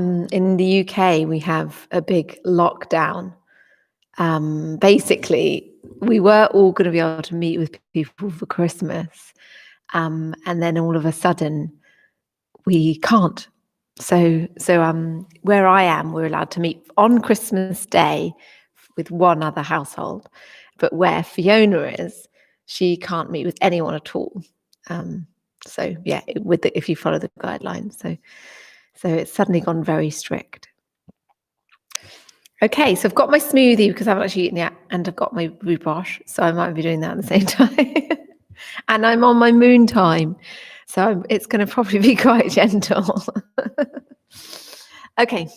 In the UK, we have a big lockdown. Basically, we were all going to be able to meet with people for Christmas, and then all of a sudden, we can't. So where I am, we're allowed to meet on Christmas Day with one other household, but where Fiona is, she can't meet with anyone at all. So yeah, if you follow the guidelines, so it's suddenly gone very strict. Okay, so I've got my smoothie because I haven't actually eaten yet, and I've got my rhubarb, so I might be doing that at the same time. And I'm on my moon time, so it's going to probably be quite gentle. Okay.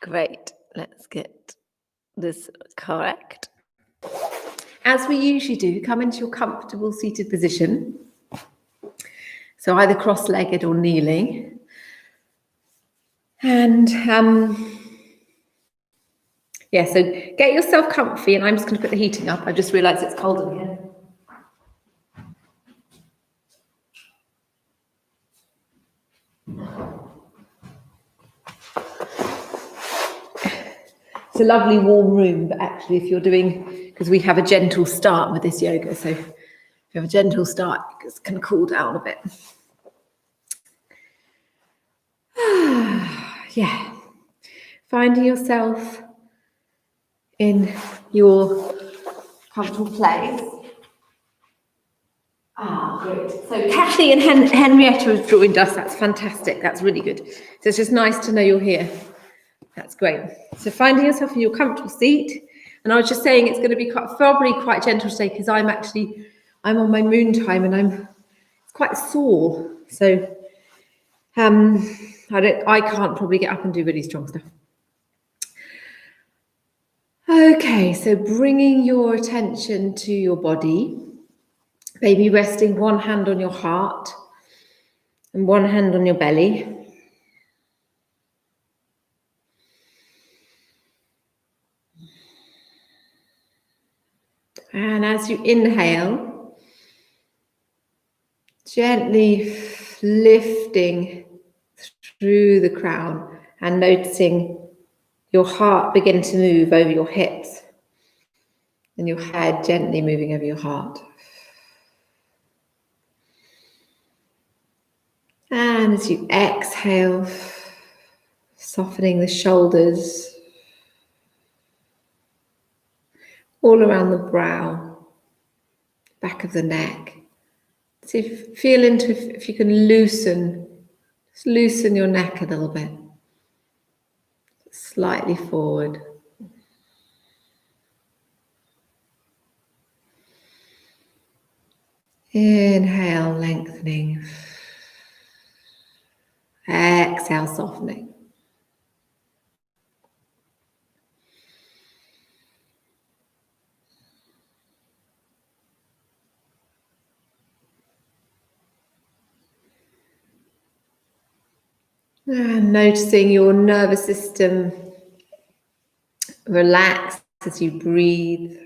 Great. Let's get this correct. As we usually do, come into your comfortable seated position. So either cross-legged or kneeling. And yeah, so get yourself comfy, and I'm just going to put the heating up. I just realised it's cold in here. It's a lovely warm room, but actually if you're doing, because we have a gentle start with this yoga, so if you have a gentle start, it can cool down a bit. Yeah, finding yourself in your comfortable place. Great. So Kathy and Henrietta have joined us. That's fantastic. That's really good. So it's just nice to know you're here. That's great. So finding yourself in your comfortable seat. And I was just saying it's going to be probably quite gentle today because I'm on my moon time and I'm quite sore. So I can't probably get up and do really strong stuff. Okay, so bringing your attention to your body, maybe resting one hand on your heart and one hand on your belly. And as you inhale, gently lifting through the crown and noticing your heart begin to move over your hips and your head gently moving over your heart. And as you exhale, softening the shoulders, all around the brow, back of the neck. So feel into if you can just loosen your neck a little bit, slightly forward. Inhale, lengthening. Exhale, softening. And noticing your nervous system relax as you breathe.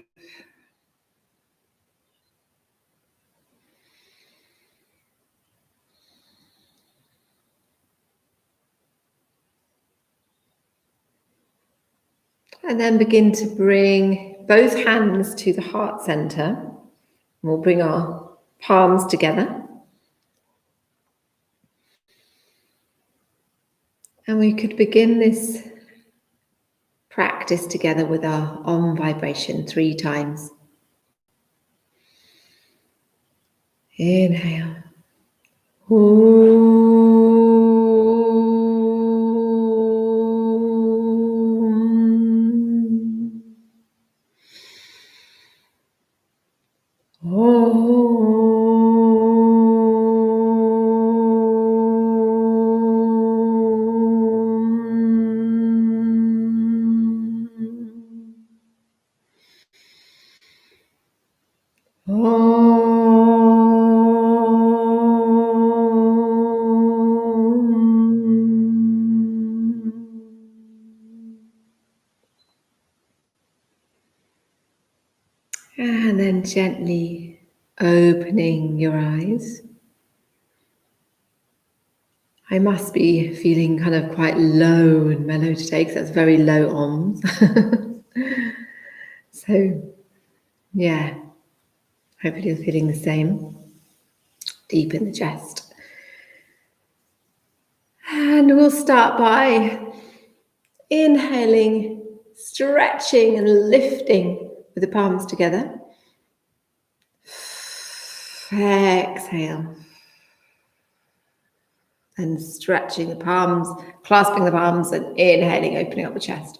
And then begin to bring both hands to the heart center. We'll bring our palms together. And we could begin this practice together with our Om vibration 3 times. Inhale. And then gently opening your eyes. I must be feeling kind of quite low and mellow today because that's very low arms. So, yeah, hopefully you're feeling the same. Deep in the chest. And we'll start by inhaling, stretching and lifting with the palms together. Exhale. And stretching the palms, clasping the palms and inhaling, opening up the chest.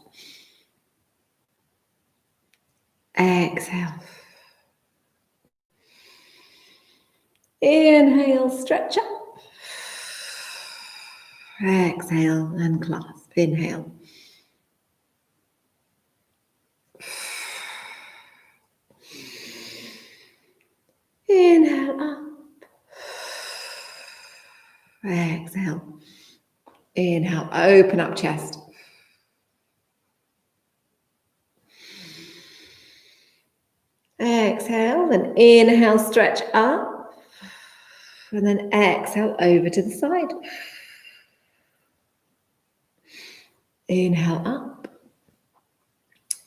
Exhale. Inhale, stretch up. Exhale and clasp. Inhale. Inhale up. Exhale. Inhale, open up chest. Exhale, and inhale, stretch up. And then exhale over to the side. Inhale up.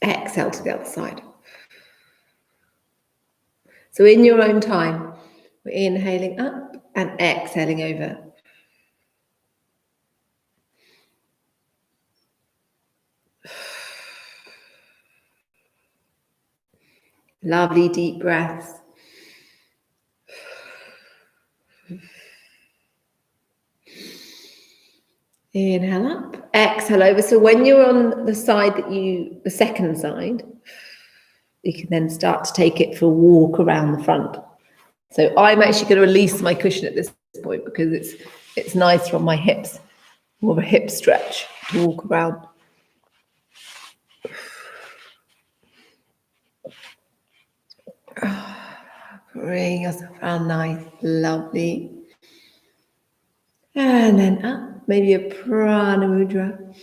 Exhale to the other side. So in your own time, we're inhaling up and exhaling over. Lovely deep breaths. Inhale up, exhale over. So when you're on the side the second side, you can then start to take it for a walk around the front. So I'm actually going to release my cushion at this point because it's nicer on my hips, more of a hip stretch to walk around. Bring yourself around nice, lovely. And then up, maybe a Prana Mudra.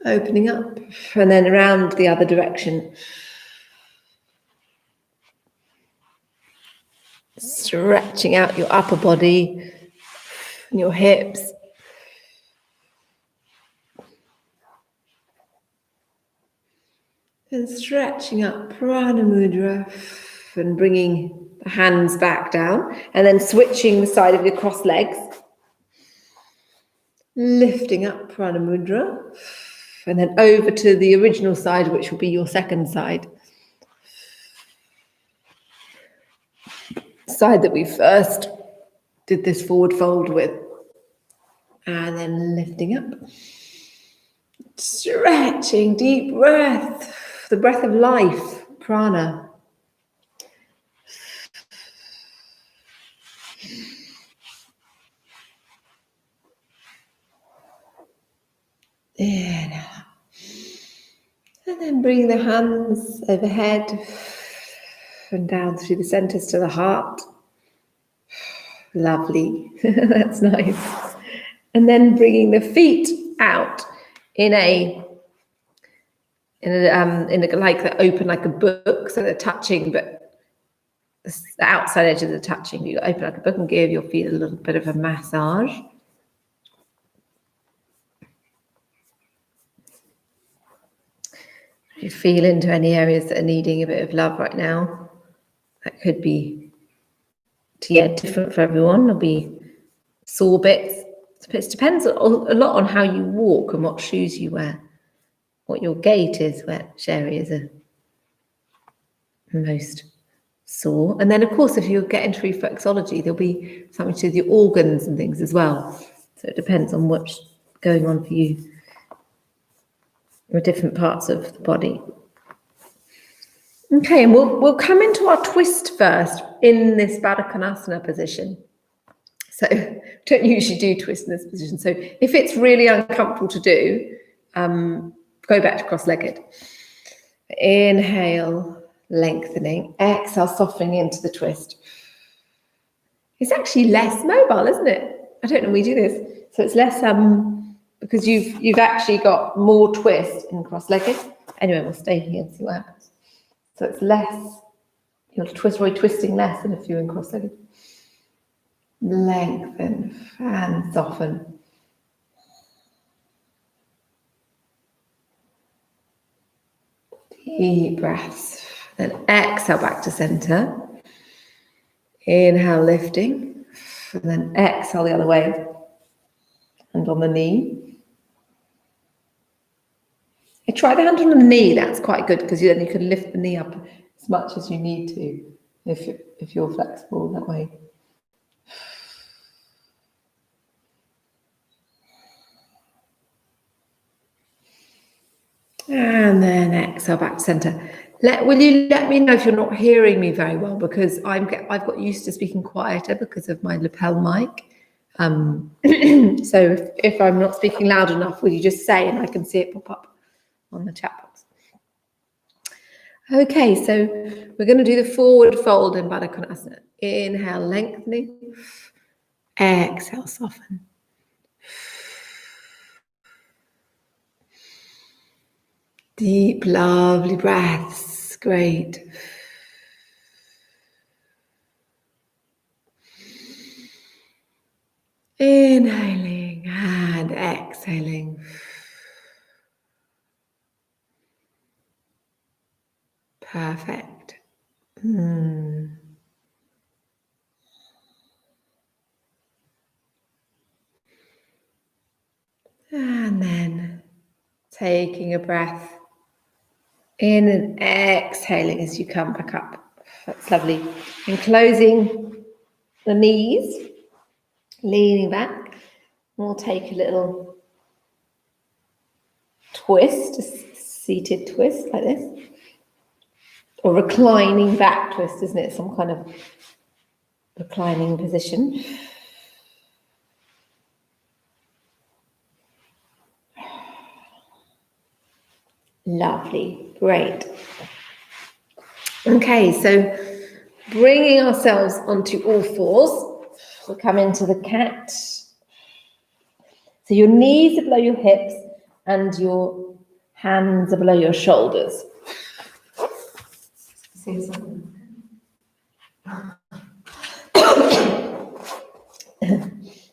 Opening up, and then around the other direction. Stretching out your upper body and your hips. And stretching up Prana Mudra and bringing the hands back down. And then switching the side of your crossed legs. Lifting up Prana Mudra. And then over to the original side, which will be your second side. Side that we first did this forward fold with. And then lifting up. Stretching, deep breath. The breath of life, prana. Inhale. And then bring the hands overhead and down through the centers to the heart. Lovely. That's nice. And then bringing the feet out in a like they're open like a book, so they're touching, but the outside edge of the touching. You open like a book and give your feet a little bit of a massage. You feel into any areas that are needing a bit of love right now. That could be different for everyone. There'll be sore bits. It depends a lot on how you walk and what shoes you wear, what your gait is, which areas are most sore. And then, of course, if you get into reflexology, there'll be something to do with your organs and things as well. So it depends on what's going on for you with different parts of the body. Okay, and we'll come into our twist first in this Baddha Konasana position. So don't usually do twist in this position. So if it's really uncomfortable to do, go back to cross-legged. Inhale, lengthening. Exhale, softening into the twist. It's actually less mobile, isn't it? I don't normally do this. So it's less because you've actually got more twist in cross-legged. Anyway, we'll stay here and see what happens. So it's less, you're twisting less than if you're in cross-legged. Lengthen and soften. Deep breaths. Then exhale back to center. Inhale, lifting. And then exhale the other way. Hand on the knee. Try the hand on the knee. That's quite good because then you can lift the knee up as much as you need to if you're flexible that way. And then exhale back to center. Will you let me know if you're not hearing me very well, because I've got used to speaking quieter because of my lapel mic. So if I'm not speaking loud enough, will you just say, and I can see it pop up on the chat box. Okay, so we're going to do the forward fold in Baddha Konasana. Inhale, lengthening. Exhale, soften. Deep, lovely breaths. Great. Inhaling and exhaling. Perfect. And then taking a breath in and exhaling as you come back up. That's lovely. And closing the knees, leaning back. We'll take a little twist, a seated twist like this. Or reclining back twist, isn't it? Some kind of reclining position. Lovely, great. Okay, so bringing ourselves onto all fours, we'll come into the cat. So your knees are below your hips and your hands are below your shoulders.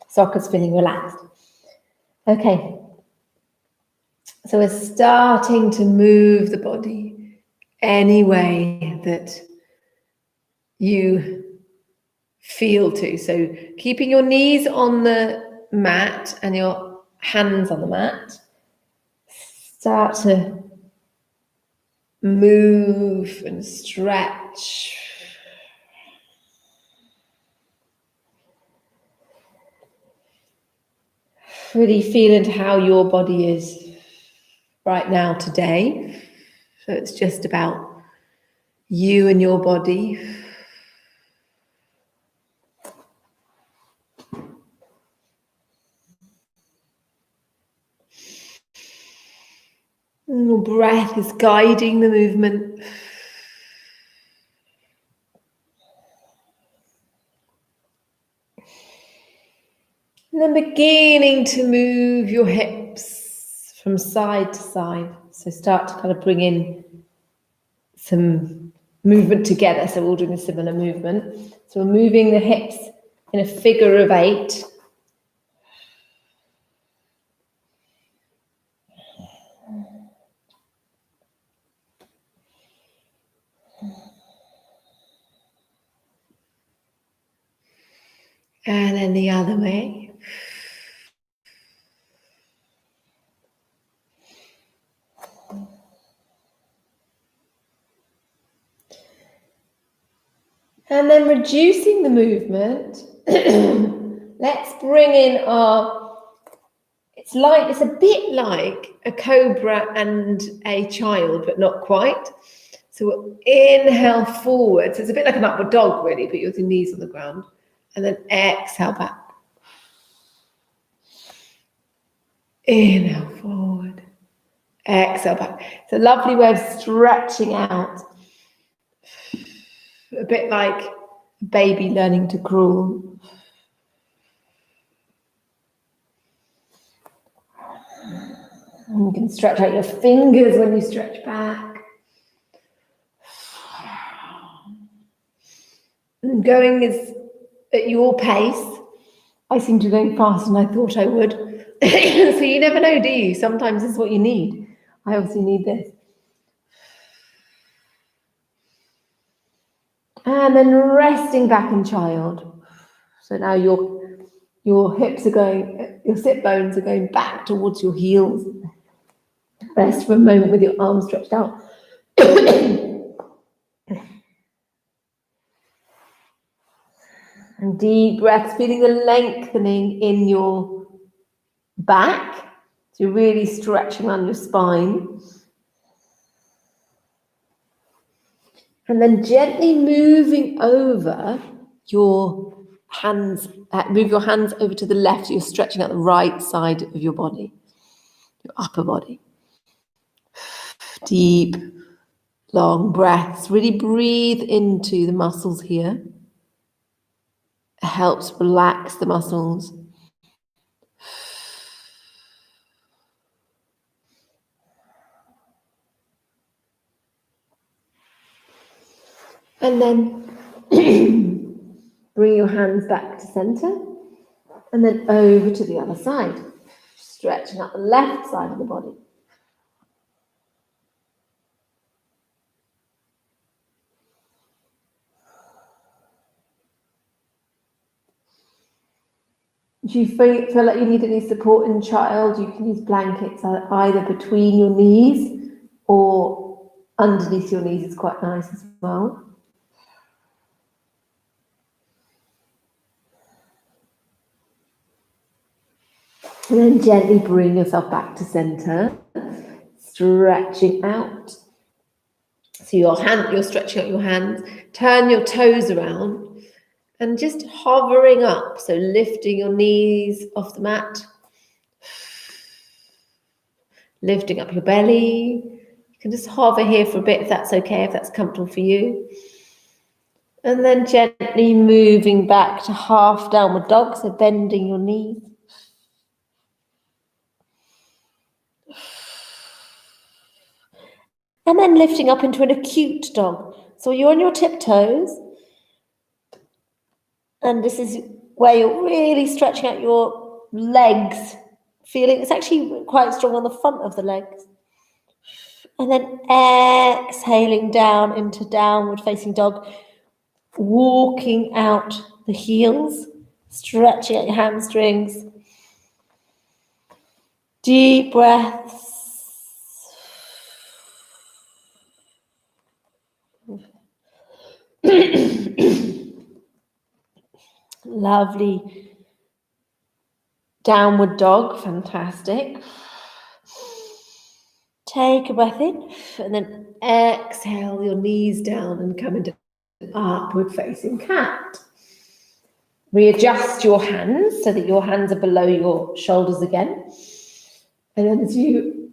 Soccer's feeling relaxed. Okay. So we're starting to move the body any way that you feel to. So keeping your knees on the mat and your hands on the mat. Start to move and stretch. Really feel into how your body is right now today. So it's just about you and your body. And your breath is guiding the movement. And then beginning to move your hips from side to side. So start to kind of bring in some movement together. So we're all doing a similar movement. So we're moving the hips in a figure of 8. And then the other way. And then reducing the movement, let's bring in it's a bit like a cobra and a child, but not quite. So we'll inhale forward. So it's a bit like an upward dog, really, but with your knees on the ground. And then exhale back. Inhale forward. Exhale back. It's a lovely way of stretching out. A bit like a baby learning to crawl. And you can stretch out your fingers when you stretch back. And going is at your pace. I seem to be going faster than I thought I would. So you never know, do you? Sometimes this is what you need. I obviously need this. And then resting back in child. So now your hips are going, your sit bones are going back towards your heels. Rest for a moment with your arms stretched out. And deep breaths, feeling the lengthening in your back. So you're really stretching on your spine. And then gently moving over your hands, move your hands over to the left. You're stretching out the right side of your body, your upper body. Deep, long breaths. Really breathe into the muscles here. It helps relax the muscles. And then bring your hands back to center. And then over to the other side. Stretching out the left side of the body. If you feel like you need any support in child, you can use blankets either between your knees or underneath your knees. It's quite nice as well. And then gently bring yourself back to center, stretching out. So you're stretching out your hands, turn your toes around and just hovering up. So lifting your knees off the mat, lifting up your belly. You can just hover here for a bit if that's okay, if that's comfortable for you. And then gently moving back to half downward dog, so bending your knees. And then lifting up into an acute dog. So you're on your tiptoes. And this is where you're really stretching out your legs. Feeling it's actually quite strong on the front of the legs. And then exhaling down into downward facing dog. Walking out the heels. Stretching out your hamstrings. Deep breaths. Lovely. Downward dog, fantastic. Take a breath in and then exhale your knees down and come into upward facing cat. Readjust your hands so that your hands are below your shoulders again. And then as you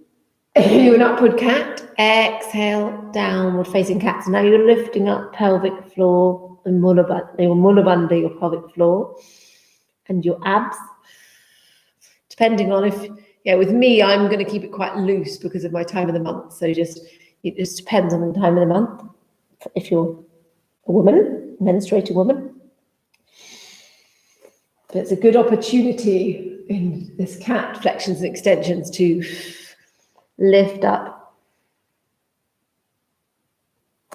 do an upward cat, exhale, downward facing cat. So now you're lifting up pelvic floor and mula bandha, your pelvic floor, and your abs. Depending on with me, I'm going to keep it quite loose because of my time of the month. So it just depends on the time of the month. If you're a woman, menstruating woman. But it's a good opportunity in this cat flexions and extensions to lift up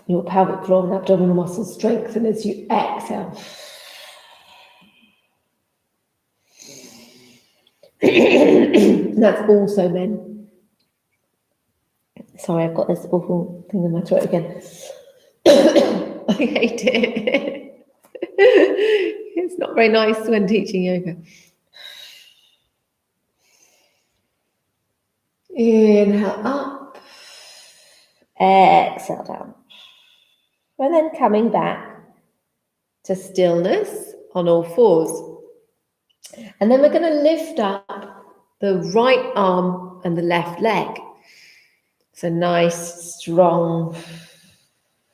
your pelvic floor and abdominal muscles, strengthen as you exhale. That's also men. Sorry, I've got this awful thing in my throat again. I hate it. It's not very nice when teaching yoga. Inhale up. Exhale down. And then coming back to stillness on all fours. And then we're going to lift up the right arm and the left leg. So nice, strong,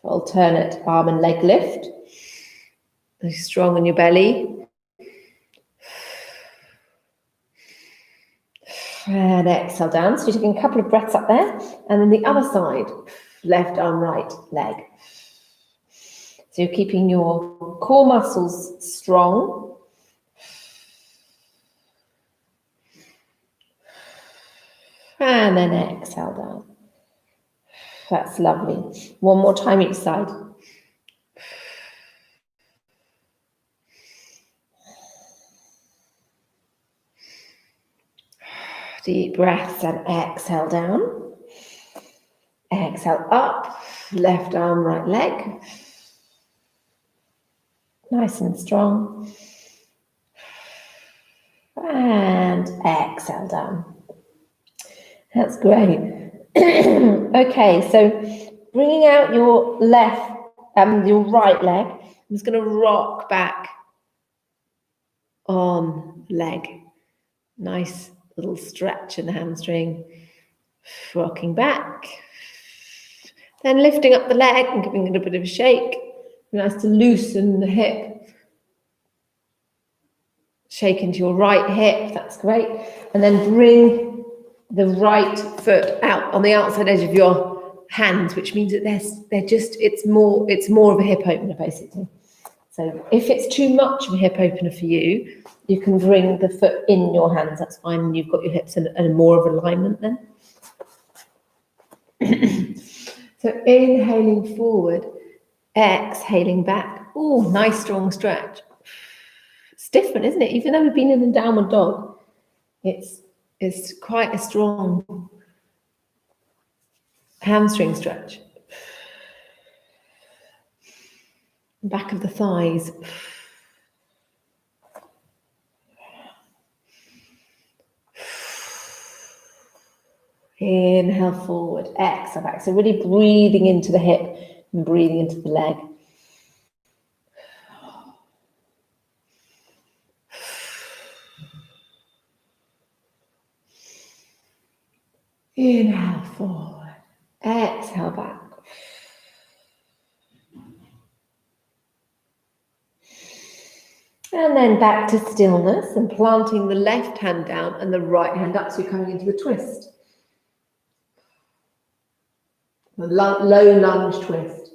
alternate arm and leg lift. Nice, strong on your belly. And exhale down. So you're taking a couple of breaths up there. And then the other side, left arm, right leg. So you're keeping your core muscles strong. And then exhale down. That's lovely. One more time each side. Deep breaths and exhale down. Exhale up, left arm, right leg. Nice and strong. And exhale down. That's great. Okay, so bringing out your your right leg. I'm just going to rock back on leg. Nice little stretch in the hamstring. Rocking back. Then lifting up the leg and giving it a bit of a shake. Nice to loosen the hip. Shake into your right hip, that's great. And then bring the right foot out on the outside edge of your hands, which means that it's more of a hip opener basically. So if it's too much of a hip opener for you, you can bring the foot in your hands, that's fine, and you've got your hips in more of alignment then. So inhaling forward, exhaling back. Oh, nice strong stretch. It's different, isn't it? Even though we've been in the downward dog, it's quite a strong hamstring stretch. Back of the thighs. Inhale forward, exhale back. So really breathing into the hip and breathing into the leg. Inhale forward, exhale back. And then back to stillness and planting the left hand down and the right hand up, so you're coming into a twist. A low lunge twist.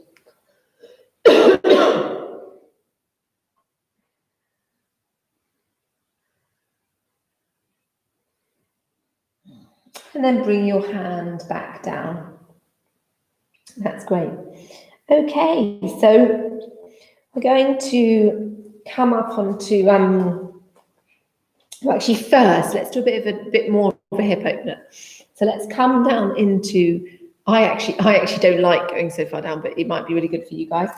And then bring your hand back down. That's great. Okay, so we're going to come up onto, well actually first, let's do a bit more of a hip opener. So let's come down into, I actually don't like going so far down, but it might be really good for you guys.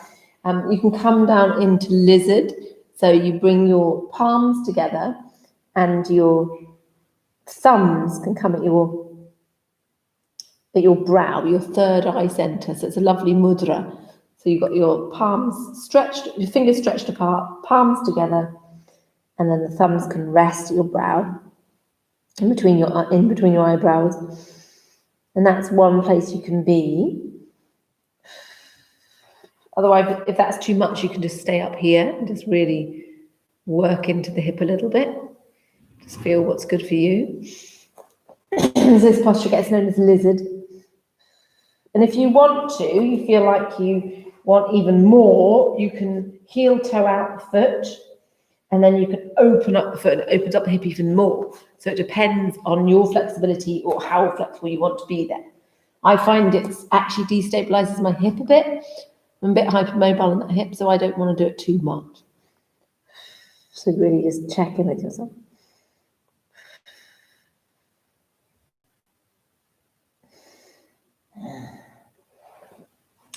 You can come down into lizard. So you bring your palms together and your thumbs can come at your brow, your third eye center. So it's a lovely mudra. So you've got your palms stretched, your fingers stretched apart, palms together, and then the thumbs can rest at your brow, in between your eyebrows. And that's one place you can be. Otherwise, if that's too much, you can just stay up here and just really work into the hip a little bit. Just feel what's good for you. This posture gets known as lizard. And if you want to, you feel like you want even more, you can heel toe out the foot, and then you can open up the foot, and it opens up the hip even more. So it depends on your flexibility or how flexible you want to be there. I find it actually destabilizes my hip a bit. I'm a bit hypermobile in that hip, so I don't want to do it too much. So really just check in with yourself.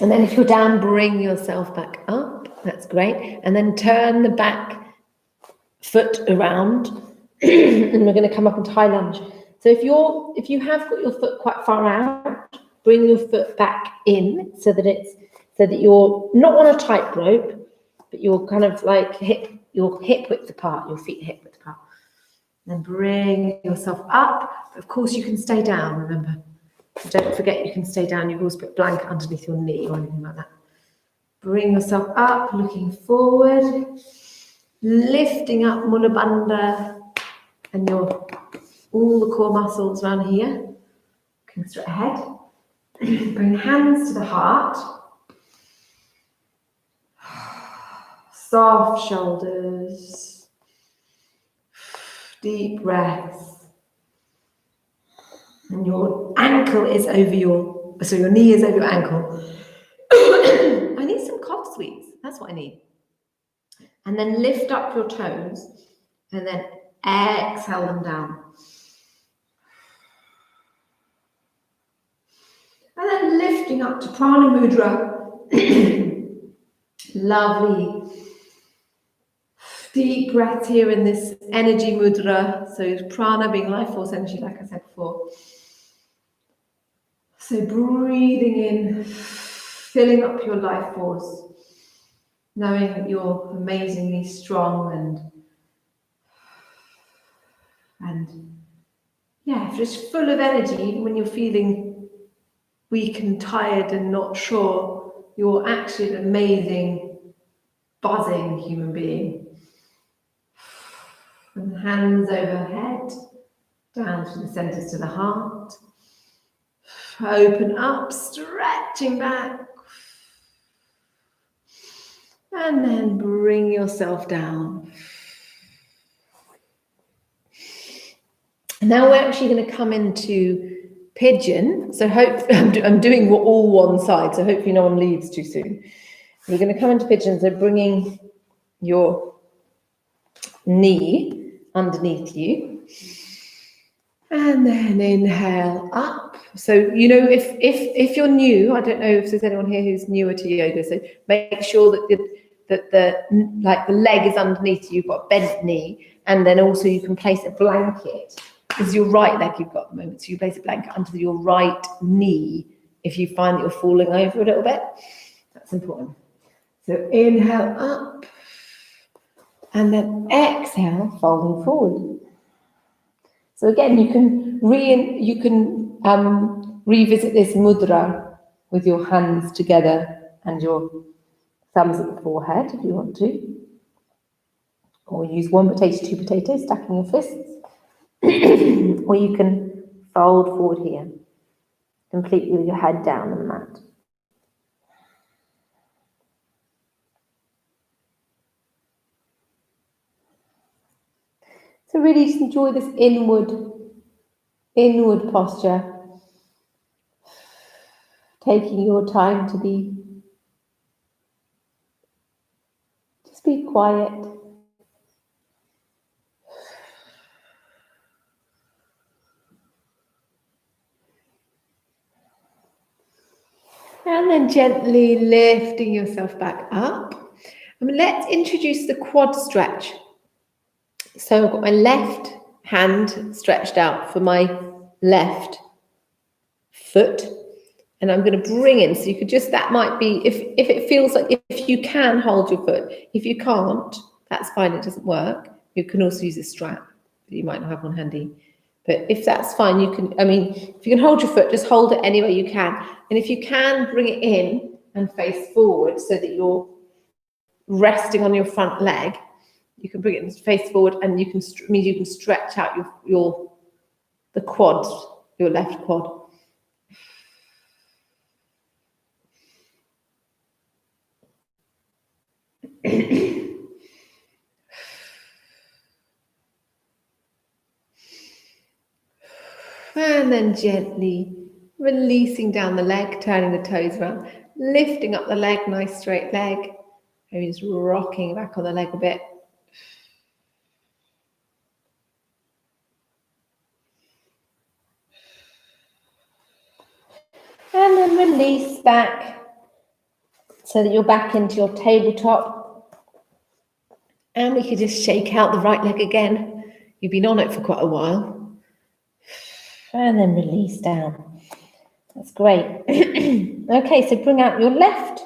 And then if you're down, bring yourself back up. That's great. And then turn the back foot around. And we're going to come up into high lunge. So if you have got your foot quite far out, bring your foot back in so that you're not on a tightrope, but you're kind of like your hip width apart, your feet hip width apart. Then bring yourself up. Of course, you can stay down, remember. Don't forget you can stay down. You've always put a blanket underneath your knee or anything like that. Bring yourself up, looking forward. Lifting up Mula Bandha and all the core muscles around here. Looking straight ahead. Bring hands to the heart. Soft shoulders. Deep breaths. And your ankle is over your knee is over your ankle. I need some cough sweets. That's what I need. And then lift up your toes and then exhale them down. lifting up to Prana Mudra. Lovely. Deep breath here in this energy mudra. So prana being life force energy, like I said before. So breathing in, filling up your life force, knowing that you're amazingly strong and yeah, just full of energy. Even when you're feeling weak and tired and not sure, you're actually an amazing, buzzing human being. And hands overhead, down to the centers to the heart. Open up, stretching back. And then bring yourself down. Now we're actually going to come into pigeon. So I'm doing all one side, so hopefully no one leaves too soon. We're going to come into pigeon, so bringing your knee underneath you. And then inhale up. So, you know, if you're new, I don't know if there's anyone here who's newer to yoga, so make sure that the leg is underneath you, you've got a bent knee, and then also you can place a blanket. Because your right leg you've got at the moment, so you place a blanket under your right knee if you find that you're falling over a little bit. That's important. So inhale up, and then exhale, folding forward. So again, you can revisit this mudra with your hands together and your thumbs at the forehead if you want to. Or use one potato, two potatoes, stacking your fists. Or you can fold forward here, completely with your head down on the mat. So really just enjoy this inward posture, taking your time to be quiet. And then gently lifting yourself back up. And let's introduce the quad stretch. So I've got my left hand stretched out for my left foot. And I'm going to bring in, so you could just, that might be, if it feels like, if you can hold your foot. If you can't, that's fine, it doesn't work. You can also use a strap, but you might not have one handy. But if that's fine, you can, if you can hold your foot, just hold it any way you can. And if you can, bring it in and face forward so that you're resting on your front leg. You can bring it and face forward, and you can stretch out the quads, your left quad. And then gently releasing down the leg, turning the toes around, lifting up the leg, nice straight leg. Maybe just rocking back on the leg a bit. And then release back so that you're back into your tabletop. And we could just shake out the right leg again. You've been on it for quite a while. And then release down. That's great. Okay, so bring out your left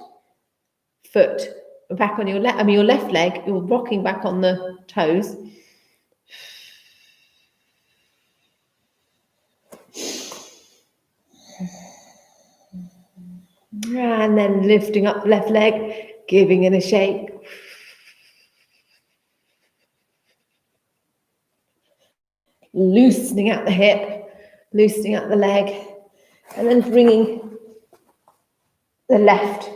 foot back on your left leg. You're rocking back on the toes. And then lifting up the left leg, giving it a shake. Loosening out the hip, loosening out the leg, and then bringing the left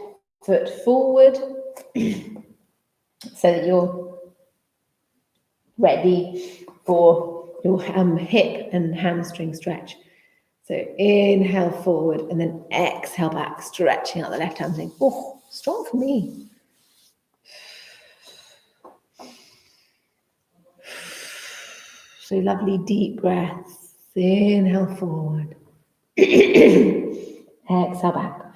foot forward so that you're ready for your hip and hamstring stretch. So inhale forward and then exhale back, stretching out the left hamstring. Oh, strong for me. So lovely deep breaths. Inhale forward. Exhale back.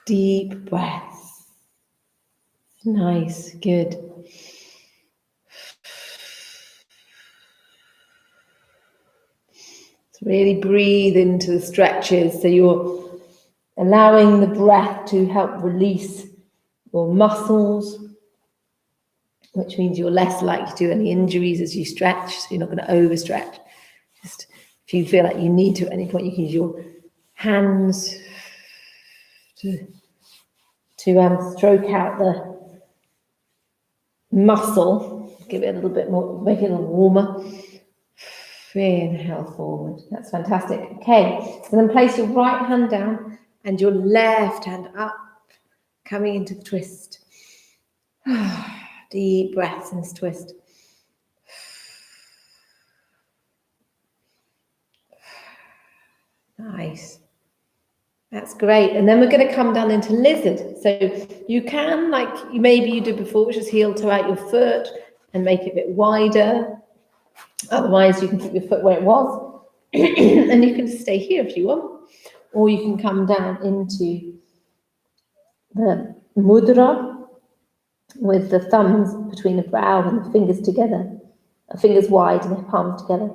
Deep breaths. Nice, good. So really breathe into the stretches. So you're allowing the breath to help release your muscles, which means you're less likely to do any injuries as you stretch. So you're not going to overstretch. Just if you feel like you need to at any point, you can use your hands to stroke out the muscle, give it a little bit more, make it a little warmer. Inhale forward. That's fantastic. Okay, so then place your right hand down and your left hand up, coming into the twist. Deep breaths in this twist. Nice. That's great. And then we're going to come down into lizard. So you can, like maybe you did before, which is heel toe out your foot and make it a bit wider. Otherwise, you can keep your foot where it was. And you can stay here if you want. Or you can come down into the mudra with the thumbs between the brow and the fingers together. Fingers wide and the palms together.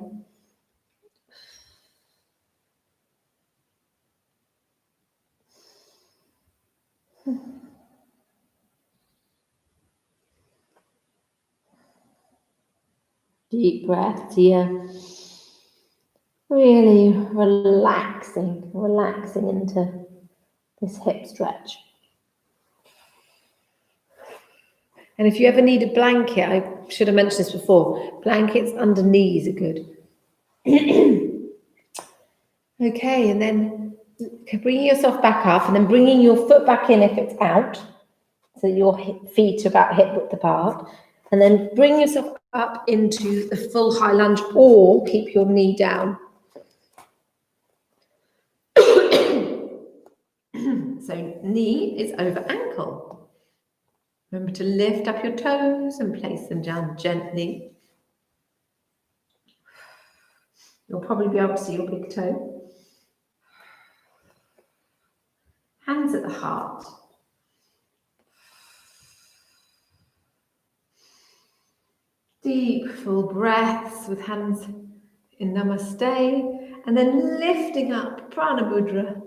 Deep breaths here. Really relaxing into this hip stretch. And if you ever need a blanket, I should have mentioned this before, blankets under knees are good. Okay, and then bringing yourself back up and then bringing your foot back in if it's out, so your feet are about hip width apart, and then bring yourself up into the full high lunge or keep your knee down. So knee is over ankle. Remember to lift up your toes and place them down gently. You'll probably be able to see your big toe. Hands at the heart. Deep, full breaths with hands in Namaste. And then lifting up, Prana Mudra.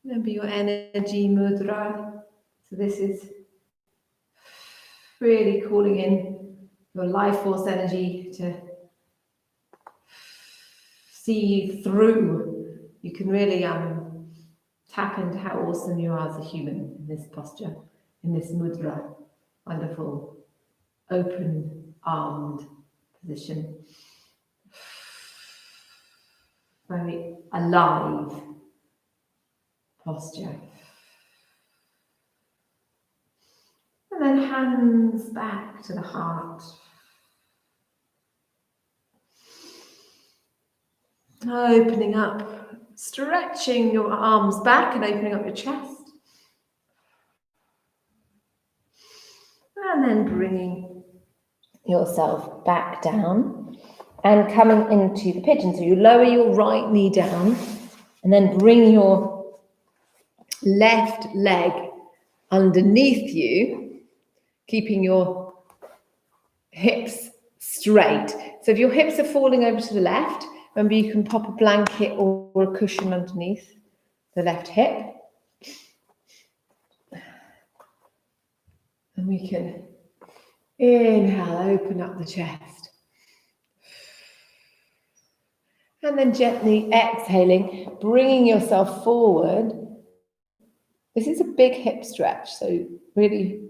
Remember your energy mudra. So this is really calling in your life force energy to see you through. You can really tap into how awesome you are as a human in this posture, in this mudra. Wonderful, open-armed position. Very alive posture. And then hands back to the heart. Opening up, stretching your arms back and opening up your chest. And then bringing yourself back down and coming into the pigeon. So you lower your right knee down and then bring your left leg underneath you, keeping your hips straight. So if your hips are falling over to the left, remember you can pop a blanket or a cushion underneath the left hip. And we can inhale, open up the chest. And then gently exhaling, bringing yourself forward. This is a big hip stretch, so really,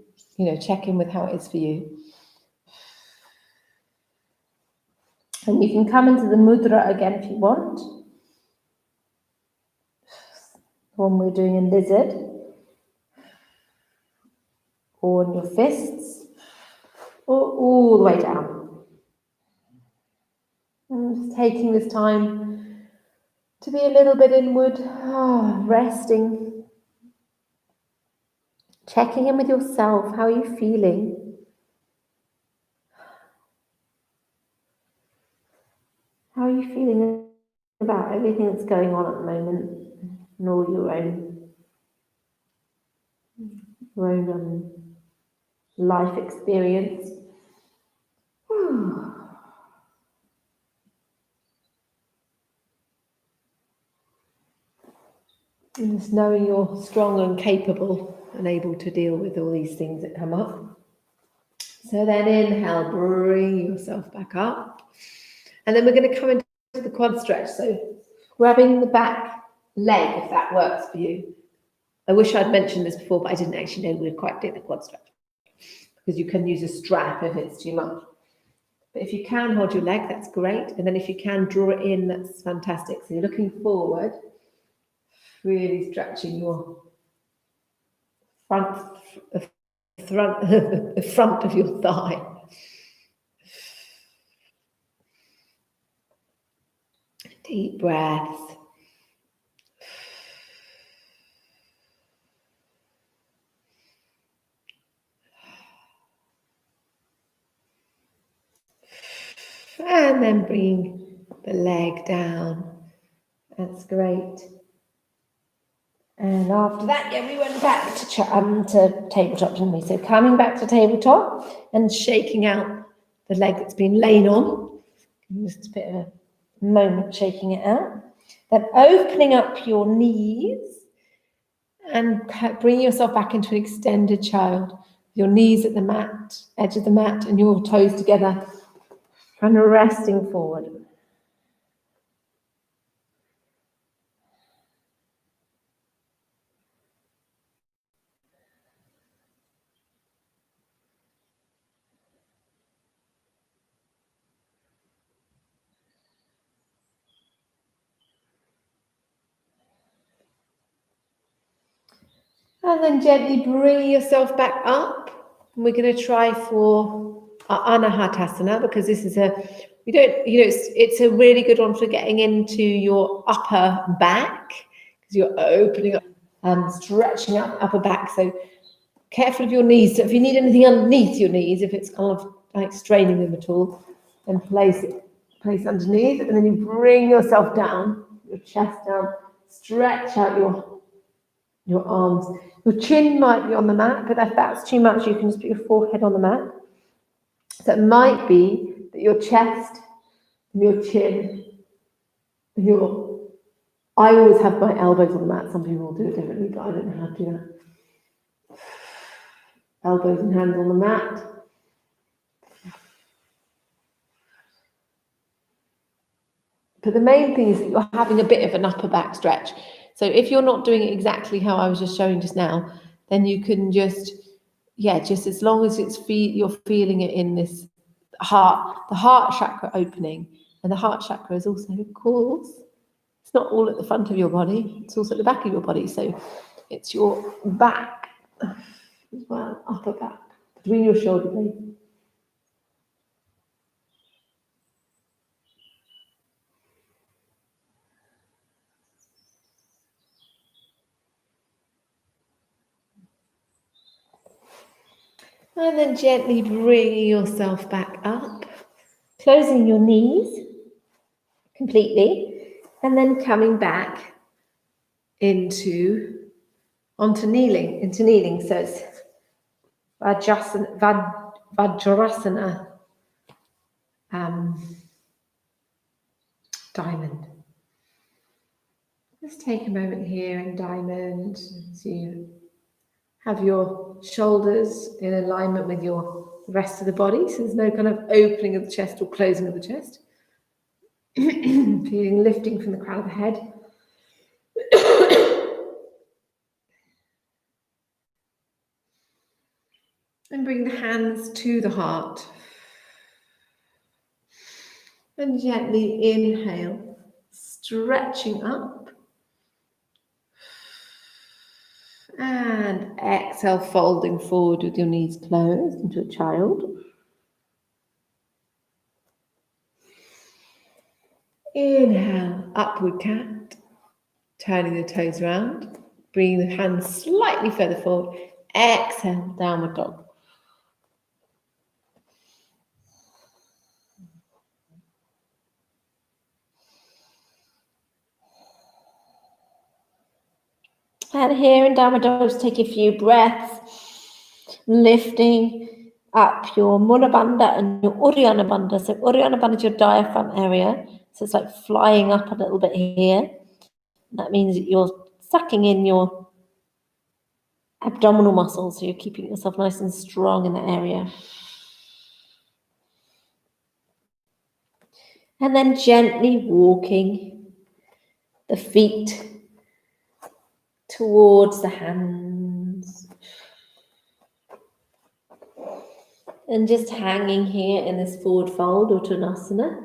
check in with how it is for you. And you can come into the mudra again if you want. The one we're doing in lizard. Or on your fists. Or all the way down. And just taking this time to be a little bit inward, resting. Checking in with yourself. How are you feeling? How are you feeling about everything that's going on at the moment and all your own your own life experience. And just knowing you're strong and capable and able to deal with all these things that come up. So then inhale, bring yourself back up. And then we're going to come into the quad stretch. So grabbing the back leg, if that works for you. I wish I'd mentioned this before, but I didn't actually know we quite did the quad stretch. Because you can use a strap if it's too much. But if you can hold your leg, that's great. And then if you can draw it in, that's fantastic. So you're looking forward, really stretching your the front of your thigh. Deep breaths. And then bring the leg down. That's great. And after that, we went back to tabletop, didn't we? So coming back to tabletop and shaking out the leg that's been lain on. Just a bit of a moment shaking it out. Then opening up your knees and bringing yourself back into an extended child. Your knees at the mat, edge of the mat, and your toes together. And resting forward. And then gently bring yourself back up. And we're going to try for our Anahatasana, because this is it's a really good one for getting into your upper back, because you're opening up and stretching out the upper back. So careful of your knees. So if you need anything underneath your knees, if it's kind of like straining them at all, then place underneath, and then you bring yourself down, your chest down, stretch out your arms. Your chin might be on the mat, but if that's too much, you can just put your forehead on the mat. So it might be that your chest and your chin, I always have my elbows on the mat. Some people do it differently, but I don't know how to do that. Elbows and hands on the mat. But the main thing is that you're having a bit of an upper back stretch. So if you're not doing it exactly how I was just showing just now, then you can just as long as you're feeling it in this the heart chakra opening. And the heart chakra is also, of course, it's not all at the front of your body, it's also at the back of your body. So it's your back as well, upper back, between your shoulder blades. And then gently bringing yourself back up, closing your knees completely, and then coming back into kneeling. So it's Vajrasana diamond. Just take a moment here in diamond, so you have your shoulders in alignment with the rest of the body, so there's no kind of opening of the chest or closing of the chest. Feeling lifting from the crown of the head. And bring the hands to the heart. And gently inhale, stretching up. And exhale, folding forward with your knees closed into a child. Inhale, upward cat, turning the toes around, bringing the hands slightly further forward. Exhale, downward dog. And here in downward dog, just take a few breaths. lifting up your Mula Bandha and your Uddiyana Bandha. So Uddiyana Bandha is your diaphragm area. So it's like flying up a little bit here. That means that you're sucking in your abdominal muscles. So you're keeping yourself nice and strong in that area. And then gently walking the feet towards the hands. And just hanging here in this forward fold, Uttanasana.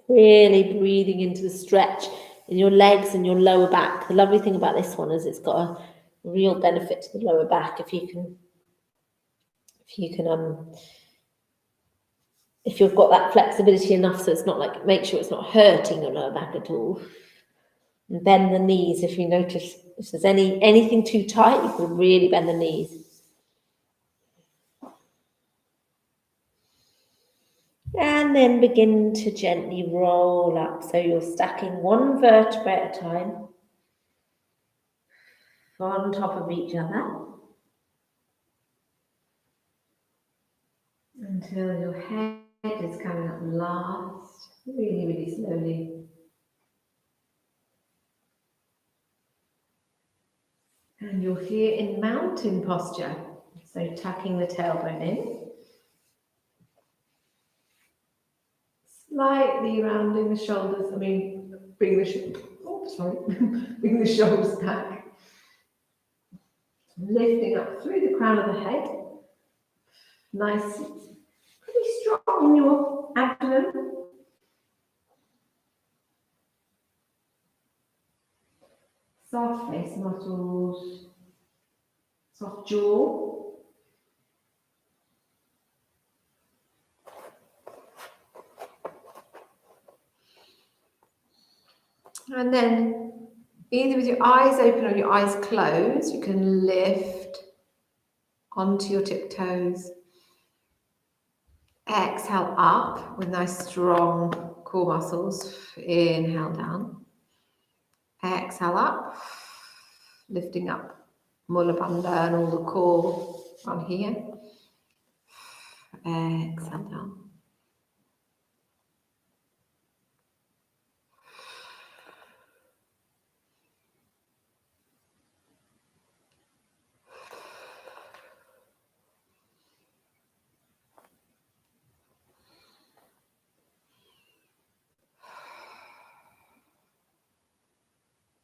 Really breathing into the stretch in your legs and your lower back. The lovely thing about this one is it's got a real benefit to the lower back if you've got that flexibility enough, so it's not like, make sure it's not hurting your lower back at all. And bend the knees if you notice if there's anything too tight, you can really bend the knees. And then begin to gently roll up. So you're stacking one vertebrae at a time on top of each other until your head is coming up last, really, really slowly. And you're here in mountain posture. So tucking the tailbone in. Slightly rounding the shoulders, bring the shoulders back. Lifting up through the crown of the head. Nice, pretty strong in your abdomen. Soft face muscles, soft jaw. And then, either with your eyes open or your eyes closed, you can lift onto your tiptoes. Exhale up with nice strong core muscles. Inhale down. Exhale up, lifting up Mula Bandha and all the core on here. Exhale down.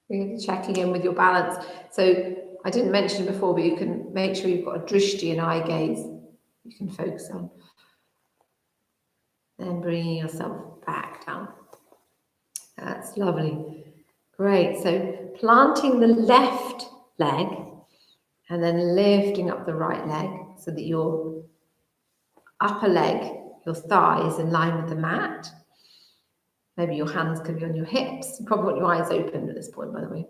Really checking in with your balance. So I didn't mention it before, but you can make sure you've got a drishti, an eye gaze you can focus on. Then bringing yourself back down. That's lovely. Great. So planting the left leg and then lifting up the right leg so that your upper leg, your thigh, is in line with the mat. Maybe your hands can be on your hips. You probably want your eyes open at this point, by the way.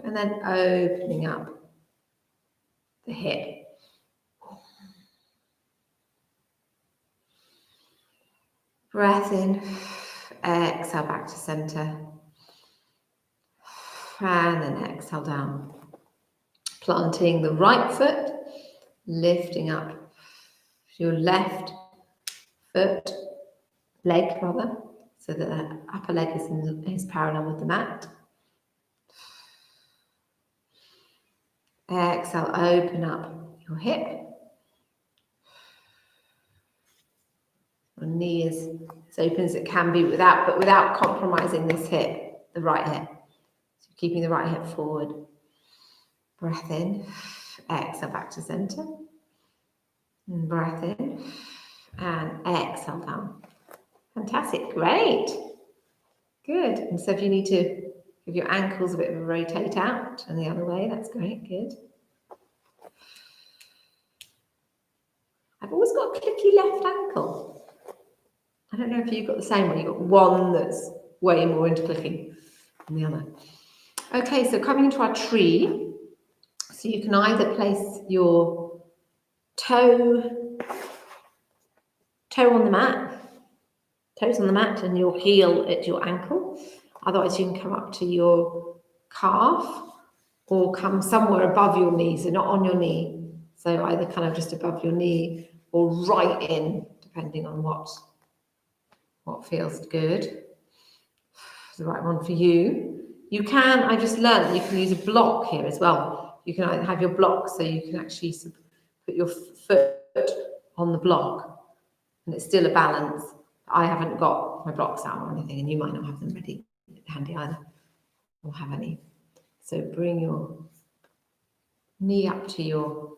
And then opening up the hip. Breath in, exhale back to center. And then exhale down. Planting the right foot, lifting up your left foot, leg rather, so that the upper leg is parallel with the mat. Exhale, open up your hip. Your knee is as open as it can be without compromising this hip, the right hip. So keeping the right hip forward. Breath in, exhale back to center. And breath in, and exhale down. Fantastic, great. Good. And so if you need to give your ankles a bit of a rotate out and the other way, that's great, good. I've always got a clicky left ankle. I don't know if you've got the same one. You've got one that's way more into clicking than the other. Okay, so coming into our tree, so you can either place your toe on the mat, toes on the mat, and your heel at your ankle. Otherwise, you can come up to your calf or come somewhere above your knee, so not on your knee. So either kind of just above your knee or right in, depending on what feels good. The right one for you. You can, I just learned that you can use a block here as well. You can have your block, so you can actually put your foot on the block and it's still a balance. I haven't got my blocks out or anything, and you might not have them ready handy either or have any. So bring your knee up to your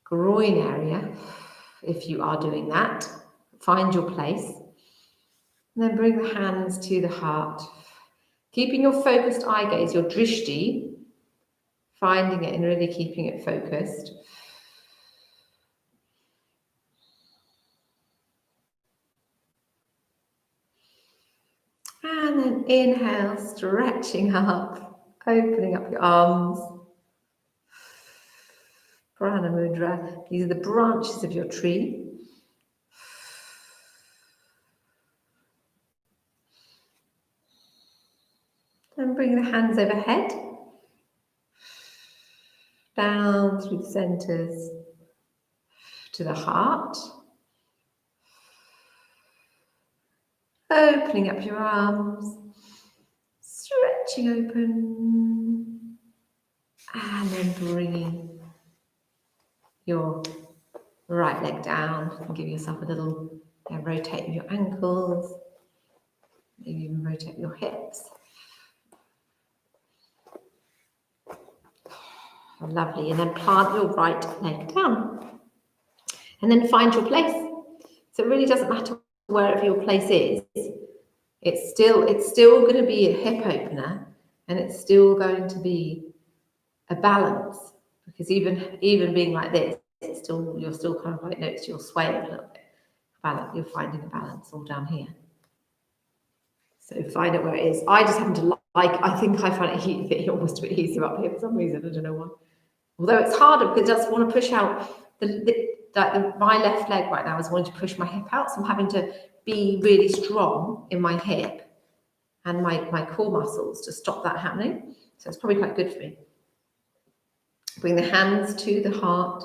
groin area if you are doing that. Find your place. And then bring the hands to the heart. Keeping your focused eye gaze, your drishti, finding it and really keeping it focused. And then inhale, stretching up, opening up your arms. Prana Mudra. These are the branches of your tree. And bring the hands overhead, down through the centers to the heart. Opening up your arms, stretching open, and then bringing your right leg down. And give yourself a little rotate of your ankles, maybe even rotate your hips. Lovely. And then plant your right leg down. And then find your place. So it really doesn't matter wherever your place is. It's still going to be a hip opener, and it's still going to be a balance, because even being like this, you're still kind of like, notice you'll sway a little bit. Balance, you're finding a balance all down here. So find it where it is. I just happen to I think I find it almost a bit easier up here for some reason. I don't know why. Although it's harder because I just want to push out my left leg right now is wanting to push my hip out, so I'm having to be really strong in my hip and my core muscles to stop that happening. So it's probably quite good for me. Bring the hands to the heart.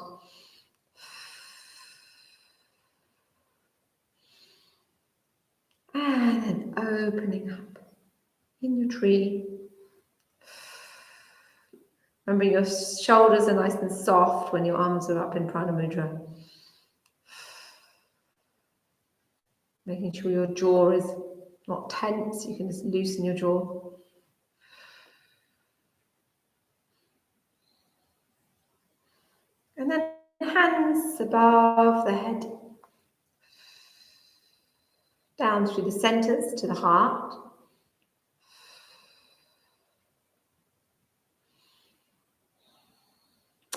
And then opening up in your tree. Remember, your shoulders are nice and soft when your arms are up in Prana Mudra. Making sure your jaw is not tense, you can just loosen your jaw. And then hands above the head. Down through the centers to the heart.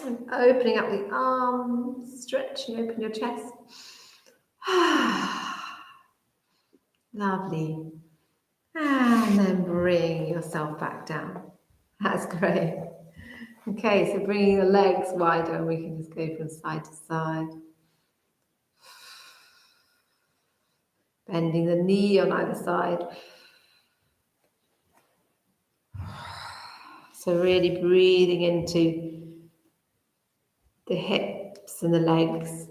And opening up the arms, stretching open your chest. Lovely. And then bring yourself back down. That's great. Okay, so bringing the legs wider, and we can just go from side to side. Bending the knee on either side. So really breathing into the hips and the legs.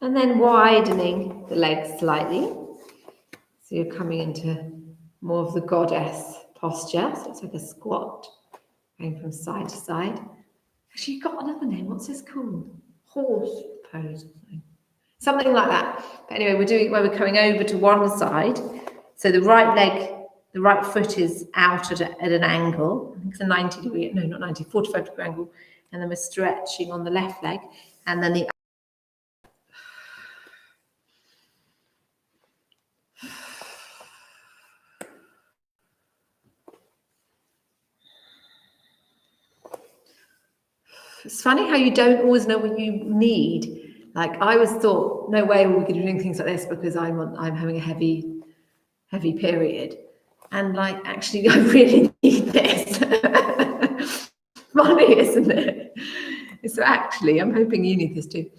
And then widening the legs slightly. So you're coming into more of the goddess posture. So it's like a squat, going from side to side. Actually, you've got another name. What's this called? Horse pose or something. Something like that. But anyway, we're doing it where we're coming over to one side. So the right leg, the right foot is out at an angle. I think it's a 90 degree, no, not 90, 45 degree angle. And then we're stretching on the left leg. And then the It's funny how you don't always know what you need. Like I always thought, no way we could be doing things like this because I'm having a heavy heavy period. And like, actually, I really need this. Funny, isn't it? So actually, I'm hoping you need this too.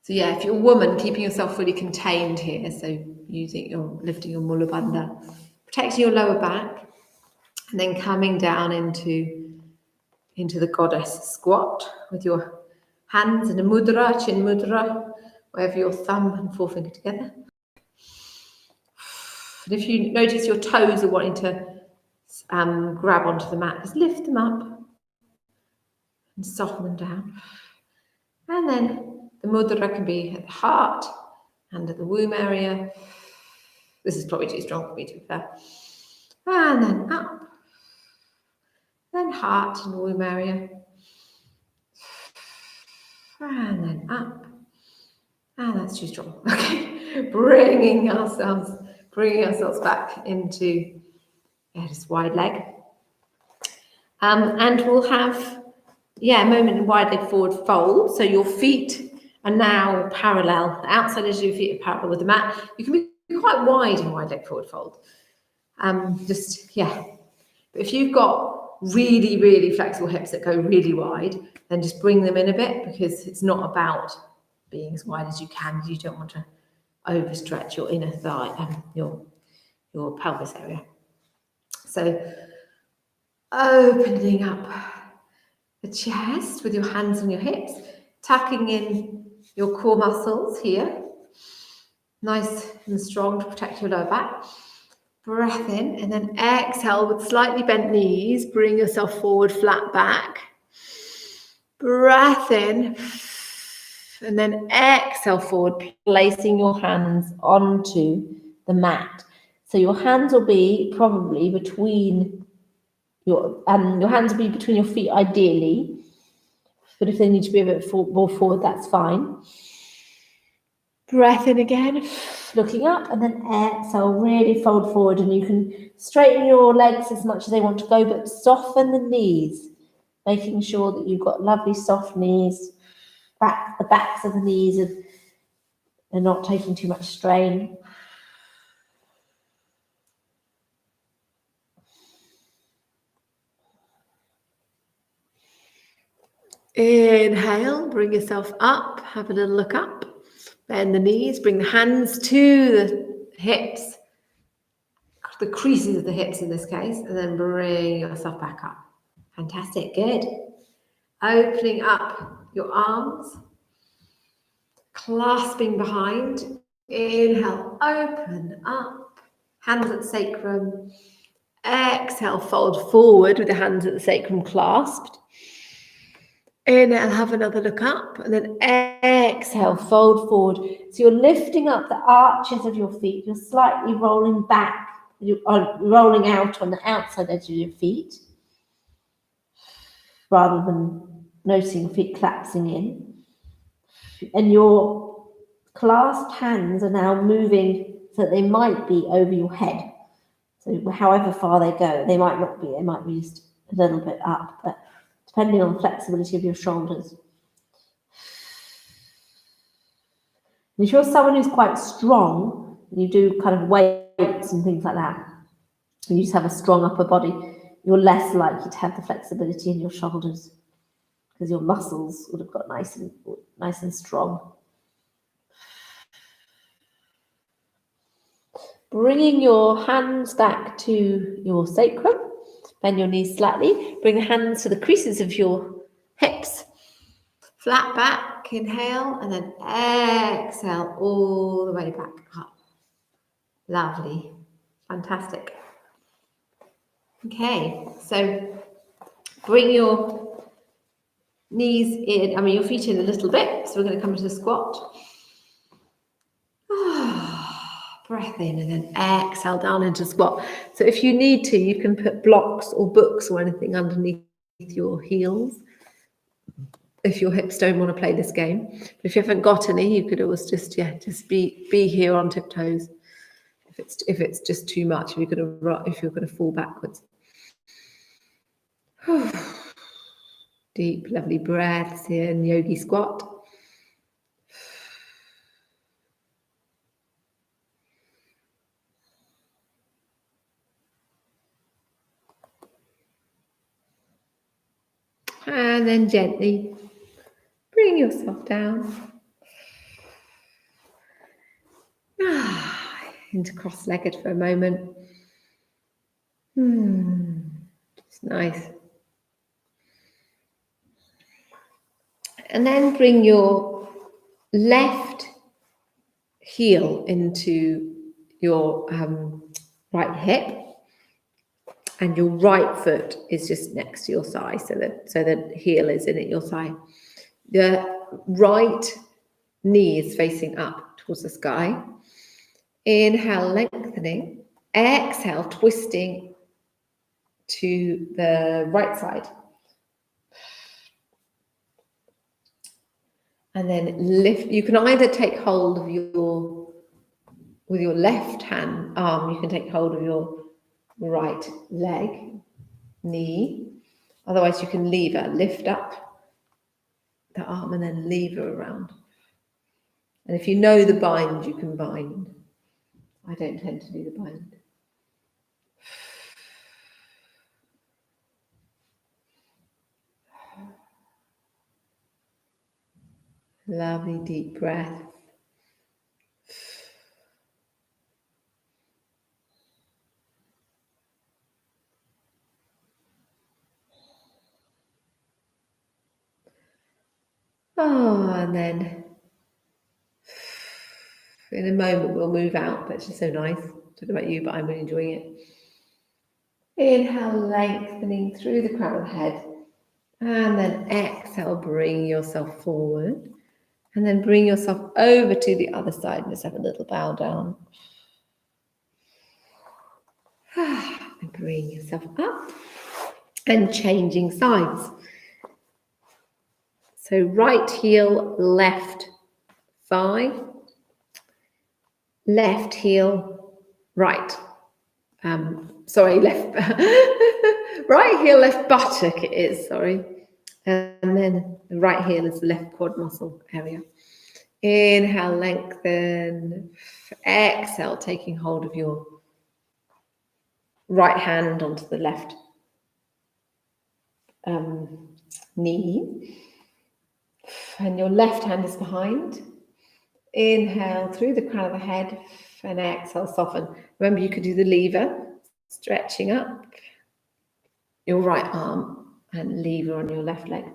So yeah, if you're a woman, keeping yourself fully contained here. So lifting your mula bandha, protecting your lower back, and then coming down into the goddess squat with your hands in a mudra, chin mudra, wherever your thumb and forefinger together. And if you notice your toes are wanting to grab onto the mat, just lift them up and soften them down. And then the mudra can be at the heart and at the womb area. This is probably too strong for me to be fair. And then up. Then heart and womb area. And then up. And that's too strong. Okay. Bringing ourselves back into this wide leg. And we'll have a moment in wide leg forward fold. So your feet are now parallel. The outside edge of your feet are parallel with the mat. You can be quite wide in wide leg forward fold. But if you've got really, really flexible hips that go really wide, then just bring them in a bit, because it's not about being as wide as you can. You don't want to overstretch your inner thigh, your pelvis area. So opening up the chest with your hands on your hips, tucking in your core muscles here, nice and strong to protect your lower back. Breath in, and then exhale with slightly bent knees. Bring yourself forward, flat back. Breath in, and then exhale forward, placing your hands onto the mat. So your hands will be probably between your hands will be between your feet ideally, but if they need to be a bit more forward, that's fine. Breath in again, looking up, and then exhale, really fold forward, and you can straighten your legs as much as they want to go, but soften the knees, making sure that you've got lovely soft knees, the backs of the knees are not taking too much strain. Inhale, bring yourself up, have a little look up, bend the knees, bring the hands to the hips, the creases of the hips in this case, and then bring yourself back up. Fantastic, good. Opening up your arms, clasping behind. Inhale, open up, hands at the sacrum. Exhale, fold forward with the hands at the sacrum clasped. Inhale, have another look up, and then exhale, fold forward. So you're lifting up the arches of your feet. You're slightly rolling back. You are rolling out on the outside edge of your feet, rather than noticing your feet collapsing in. And your clasped hands are now moving so that they might be over your head. So however far they go, they might not be. They might be just a little bit up, but depending on the flexibility of your shoulders. And if you're someone who's quite strong, and you do kind of weights and things like that, and you just have a strong upper body, you're less likely to have the flexibility in your shoulders, because your muscles would have got nice and strong. Bringing your hands back to your sacrum, bend your knees slightly, bring the hands to the creases of your hips, flat back, inhale, and then exhale all the way back up. Lovely, fantastic. Okay, so bring your knees in, your feet in a little bit. So we're going to come to the squat. Breath in, and then exhale down into squat. So if you need to, you can put blocks or books or anything underneath your heels if your hips don't want to play this game. But if you haven't got any, you could always just be here on tiptoes. If it's just too much, if you're going to fall backwards. Deep, lovely breaths here in yogi squat. And then gently bring yourself down. Into cross-legged for a moment. It's nice. And then bring your left heel into your right hip, and your right foot is just next to your thigh, so that heel is in at your thigh. The right knee is facing up towards the sky. Inhale, lengthening. Exhale, twisting to the right side. And then lift. You can either take hold of with your left hand arm, you can take hold of your right leg, knee. Otherwise, you can lever, lift up the arm and then lever around. And if you know the bind, you can bind. I don't tend to do the bind. Lovely deep breath. And then in a moment we'll move out, but it's just so nice. I don't know about you, but I'm really enjoying it. Inhale, lengthening through the crown of the head. And then exhale, bring yourself forward. And then bring yourself over to the other side and just have a little bow down. And bring yourself up. And changing sides. So right heel, left thigh. Left heel, right. Left. Right heel, left buttock it is, sorry. And then the right heel is the left quad muscle area. Inhale, lengthen. Exhale, taking hold of your right hand onto the left knee. And your left hand is behind. Inhale through the crown of the head and exhale, soften. Remember, you could do the lever, stretching up your right arm and lever on your left leg.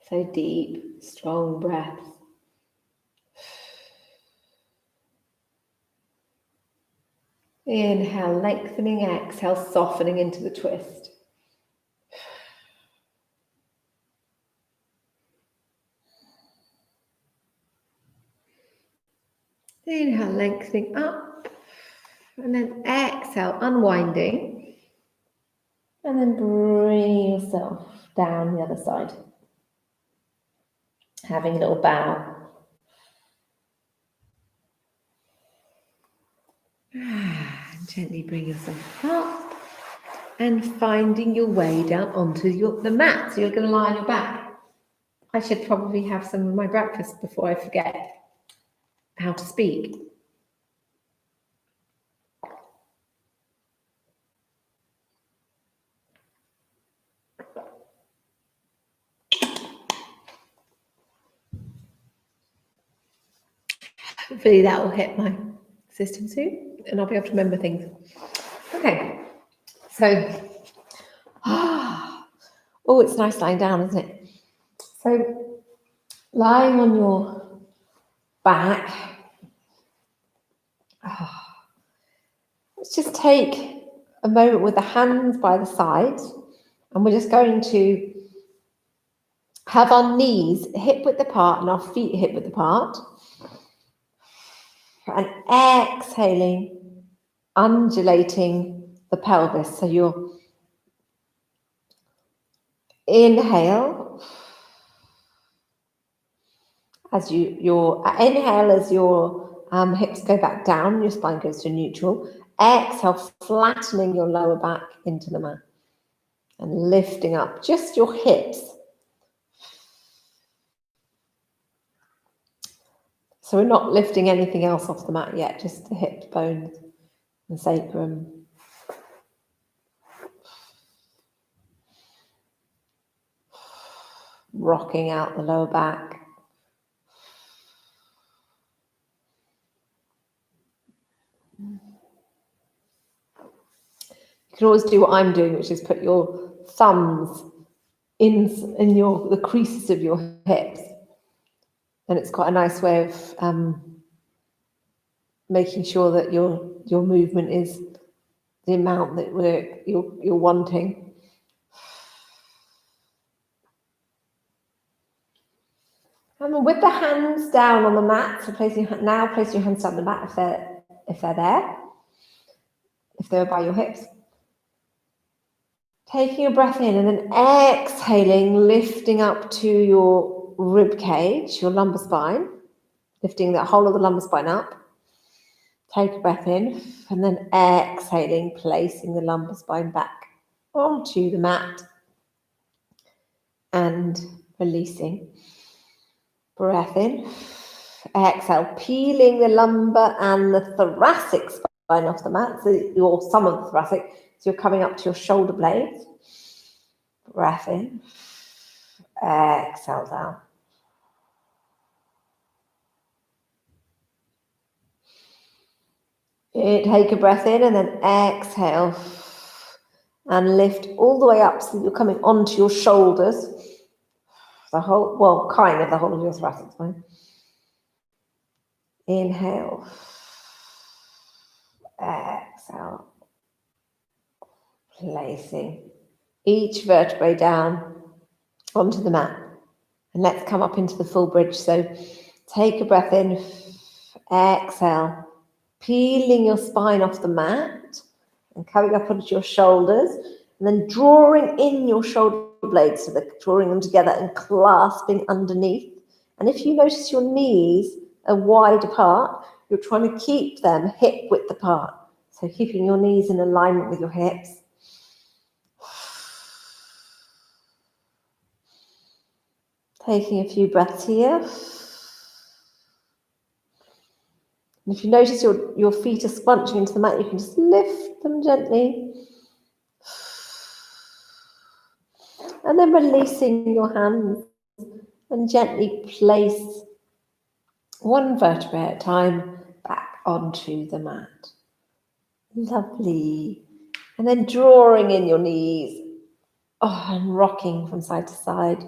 So deep, strong breath. Inhale, lengthening, exhale, softening into the twist. Inhale, lengthening up, and then exhale, unwinding, and then bring yourself down the other side. Having a little bow. Gently bring yourself up and finding your way down onto the mat. So you're going to lie on your back. I should probably have some of my breakfast before I forget how to speak. Hopefully that will hit my system soon and I'll be able to remember things. Okay, so, oh, it's nice lying down, isn't it? So, lying on your back, let's just take a moment with the hands by the sides, and we're just going to have our knees hip width apart and our feet hip width apart. And exhaling, undulating the pelvis. So you're inhale, As your inhale, as your hips go back down, your spine goes to neutral. Exhale, flattening your lower back into the mat and lifting up just your hips. So we're not lifting anything else off the mat yet, just the hip bones and sacrum. Rocking out the lower back. You can always do what I'm doing, which is put your thumbs in the creases of your hips. And it's quite a nice way of making sure that your movement is the amount that you're wanting. And with the hands down on the mat, so place your hands down on the mat if they're there, if they're by your hips. Taking a breath in and then exhaling, lifting up to your rib cage, your lumbar spine, lifting that whole of the lumbar spine up. Take a breath in and then exhaling, placing the lumbar spine back onto the mat and releasing. Breath in, exhale, peeling the lumbar and the thoracic spine off the mat, so some of the thoracic, so you're coming up to your shoulder blades. Breath in, exhale down. Take a breath in and then exhale and lift all the way up so that you're coming onto your shoulders. The whole of your thoracic spine. Inhale, exhale, placing each vertebrae down onto the mat. And let's come up into the full bridge. So take a breath in, exhale, peeling your spine off the mat and coming up onto your shoulders, and then drawing in your shoulder blades, so they're drawing them together and clasping underneath. And if you notice your knees are wide apart, you're trying to keep them hip width apart. So keeping your knees in alignment with your hips. Taking a few breaths here. And if you notice your feet are scrunching into the mat, you can just lift them gently. And then releasing your hands and gently place one vertebrae at a time back onto the mat. Lovely. And then drawing in your knees and rocking from side to side.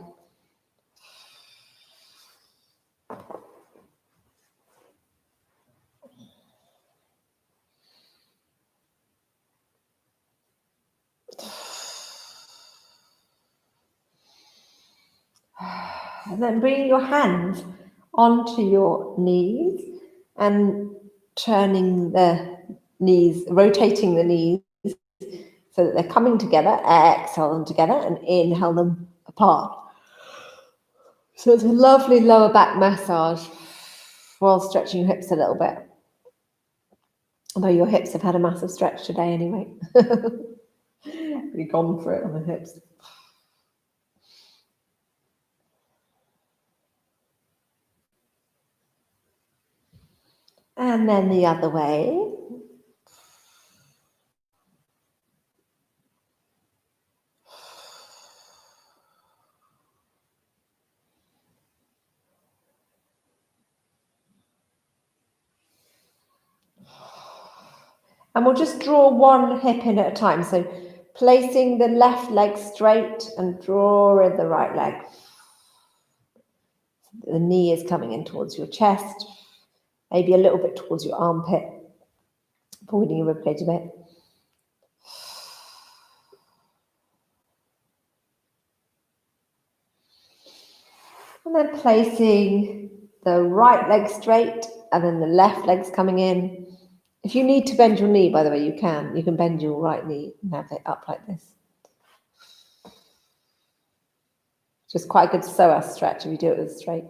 And then bringing your hands onto your knees and turning the knees, rotating the knees so that they're coming together. Exhale them together and inhale them apart. So it's a lovely lower back massage while stretching your hips a little bit. Although your hips have had a massive stretch today anyway. We've gone for it on the hips. And then the other way. And we'll just draw one hip in at a time. So placing the left leg straight and drawing the right leg. The knee is coming in towards your chest, maybe a little bit towards your armpit, avoiding your ribcage a bit. And then placing the right leg straight and then the left leg's coming in. If you need to bend your knee, by the way, you can. You can bend your right knee and have it up like this. Just quite a good psoas stretch if you do it with straight.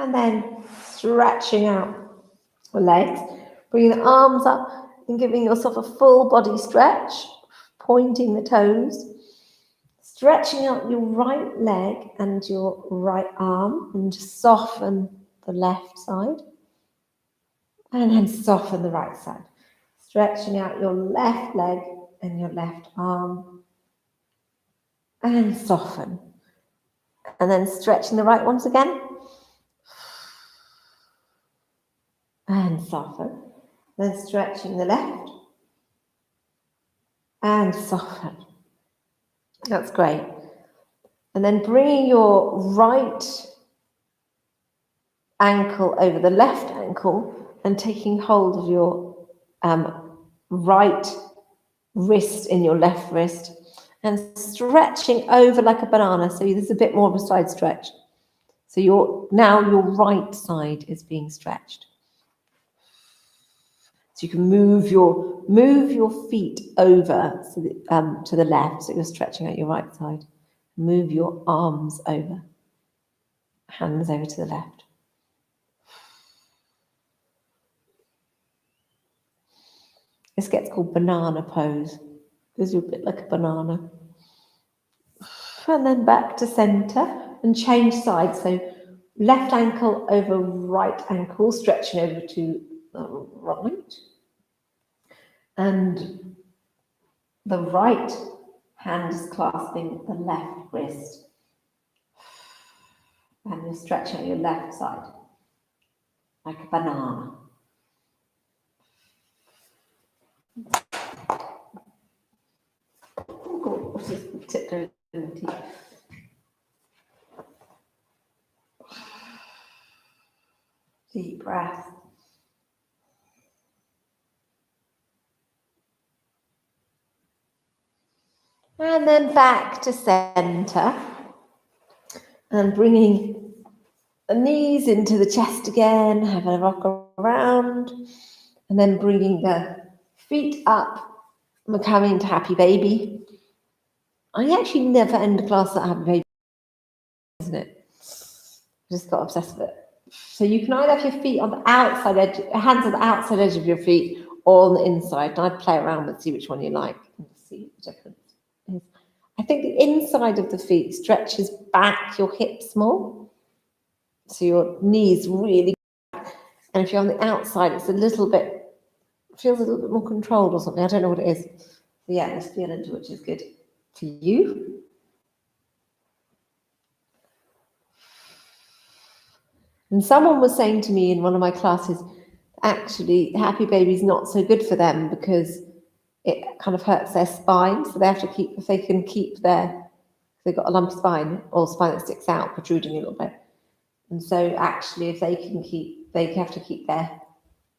And then stretching out the legs, bringing the arms up and giving yourself a full body stretch, pointing the toes, stretching out your right leg and your right arm, and just soften the left side, and then soften the right side. Stretching out your left leg and your left arm, and soften. And then stretching the right once again, and soften. Then stretching the left, and soften. That's great. And then bringing your right ankle over the left ankle and taking hold of your right wrist in your left wrist and stretching over like a banana. So there's a bit more of a side stretch. So your right side is being stretched. So you can move your feet over to the left, so you're stretching out your right side. Move your arms over, hands over to the left. This gets called banana pose, because you're a bit like a banana. And then back to center and change sides. So left ankle over right ankle, stretching over to the right. And the right hand is clasping the left wrist. And you're stretching your left side like a banana. Oh God, what's this particular ability? Deep breath. And then back to center. And bringing the knees into the chest again, have a rock around. And then bringing the feet up. We're coming to happy baby. I actually never end a class at happy baby, isn't it? I just got obsessed with it. So you can either have your feet on the outside edge, hands on the outside edge of your feet, or on the inside. And I'd play around and see which one you like and see the difference. I think the inside of the feet stretches back your hips more. So your knees really back. And if you're on the outside, it's feels a little bit more controlled or something. I don't know what it is. So yeah, let's feel into which is good for you. And someone was saying to me in one of my classes, actually, happy baby's not so good for them because it kind of hurts their spine. So they have to they've got a lumpy spine or spine that sticks out, protruding a little bit. And so actually, if they have to keep their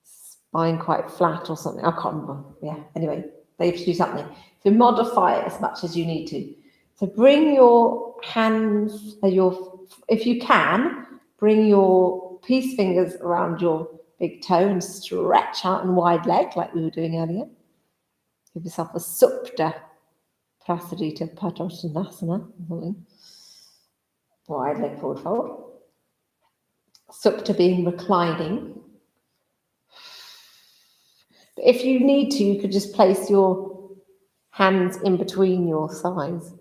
spine quite flat or something. I can't remember. Yeah, anyway, they have to do something. So modify it as much as you need to. So bring your hands, if you can, bring your peace fingers around your big toe and stretch out and wide leg like we were doing earlier. Give yourself a Supta Prasarita Padottanasana. Wide leg forward fold. Supta being reclining. But if you need to, you could just place your hands in between your thighs.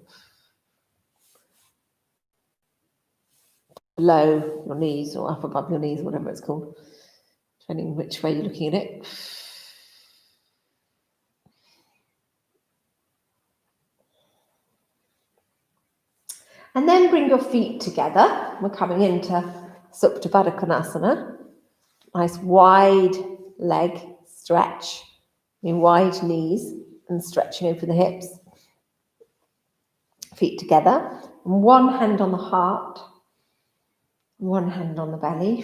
Below your knees or up above your knees, whatever it's called, depending which way you're looking at it. And then bring your feet together. We're coming into Supta Baddha Konasana. Nice wide leg stretch, wide knees and stretching over the hips. Feet together. And one hand on the heart, one hand on the belly.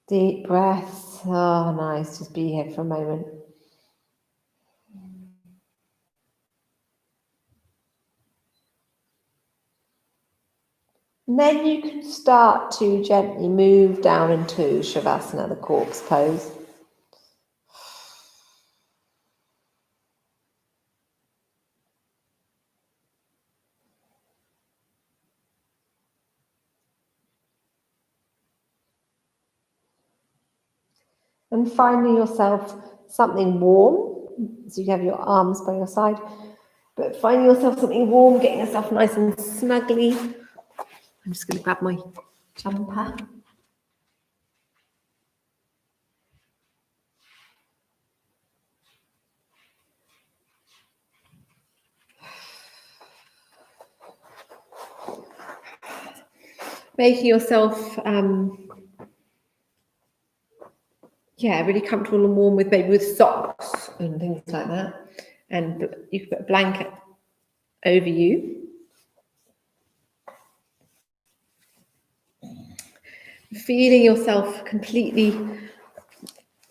Deep breaths. Oh, nice. Just be here for a moment. And then you can start to gently move down into Shavasana, the corpse pose. And finding yourself something warm, so you have your arms by your side, but finding yourself something warm, getting yourself nice and snugly. I'm just going to grab my jumper. Making yourself, really comfortable and warm with socks and things like that. And you can put a blanket over you. Feeling yourself completely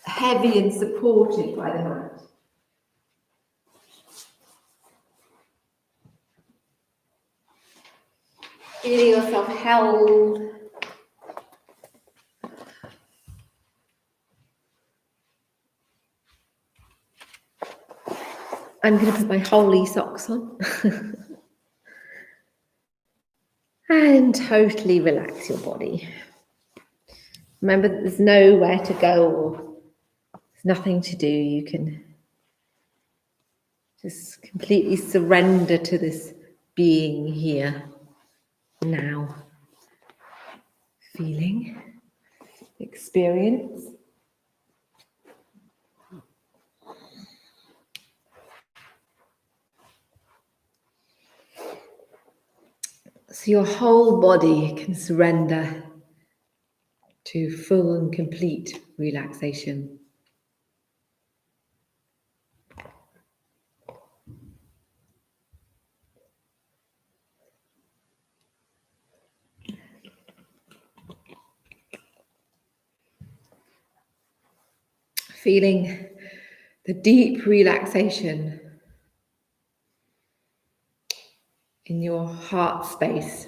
heavy and supported by the mat. Feeling yourself held. I'm going to put my holy socks on. And totally relax your body. Remember that there's nowhere to go or there's nothing to do. You can just completely surrender to this being here now. Feeling, experience. So your whole body can surrender to full and complete relaxation. Feeling the deep relaxation in your heart space.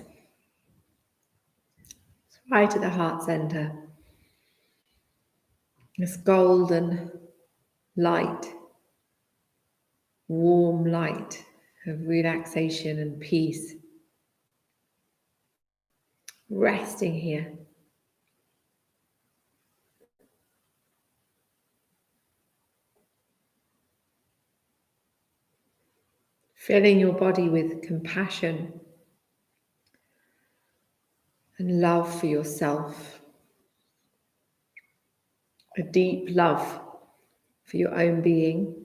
It's right at the heart center. This golden light, warm light of relaxation and peace. Resting here. Filling your body with compassion and love for yourself. A deep love for your own being.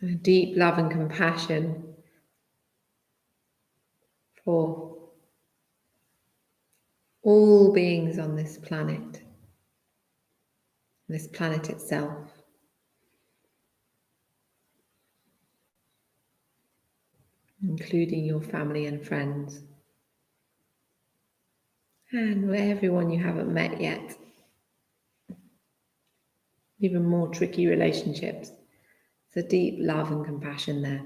A deep love and compassion for all beings on this planet itself. Including your family and friends. And everyone you haven't met yet. Even more tricky relationships. It's a deep love and compassion there.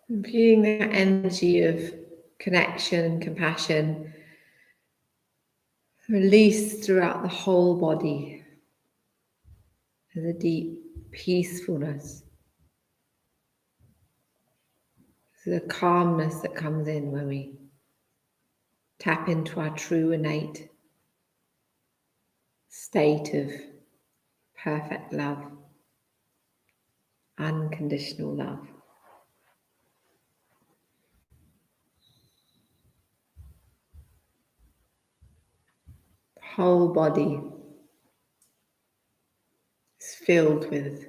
And feeling that energy of connection and compassion release throughout the whole body. There's a deep peacefulness. There's a calmness that comes in when we tap into our true innate state of perfect love, unconditional love. The whole body is filled with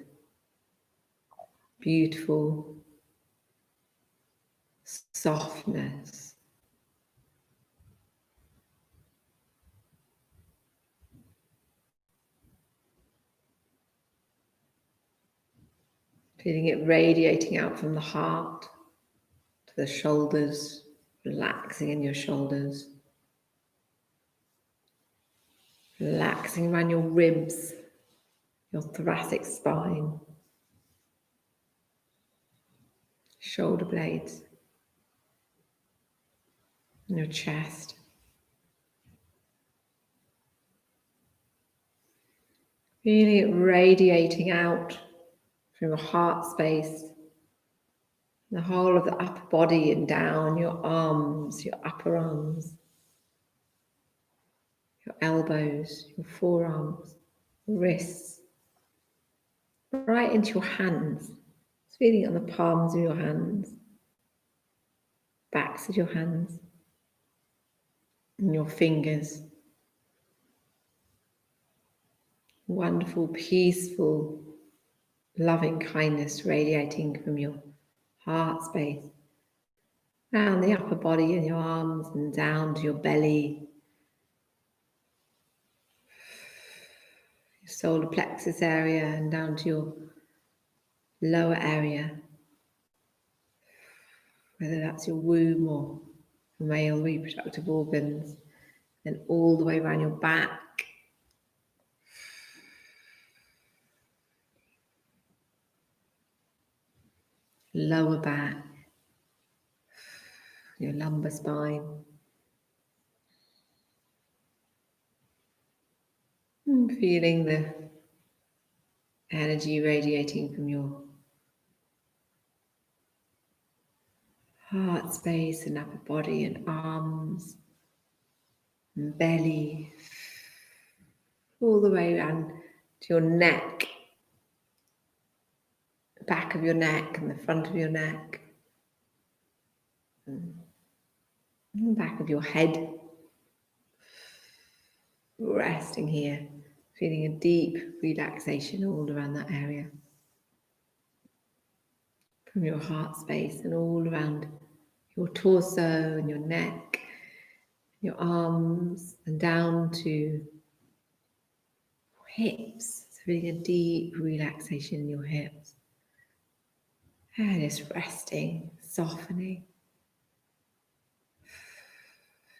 beautiful softness. Feeling it radiating out from the heart to the shoulders, relaxing in your shoulders. Relaxing around your ribs, your thoracic spine, shoulder blades, and your chest. Feeling it radiating out from your heart space, the whole of the upper body and down your arms, your upper arms, your elbows, your forearms, your wrists, right into your hands. Feeling it on the palms of your hands, backs of your hands, and your fingers. Wonderful, peaceful, loving kindness radiating from your heart space, down the upper body and your arms and down to your belly, your solar plexus area and down to your lower area, whether that's your womb or male reproductive organs, then all the way around your back, lower back, your lumbar spine, and feeling the energy radiating from your heart space and upper body and arms and belly, all the way around to your neck, the back of your neck and the front of your neck, and the back of your head. Resting here, feeling a deep relaxation all around that area. From your heart space and all around your torso and your neck, your arms, and down to your hips. So feeling a deep relaxation in your hips. And just resting, softening.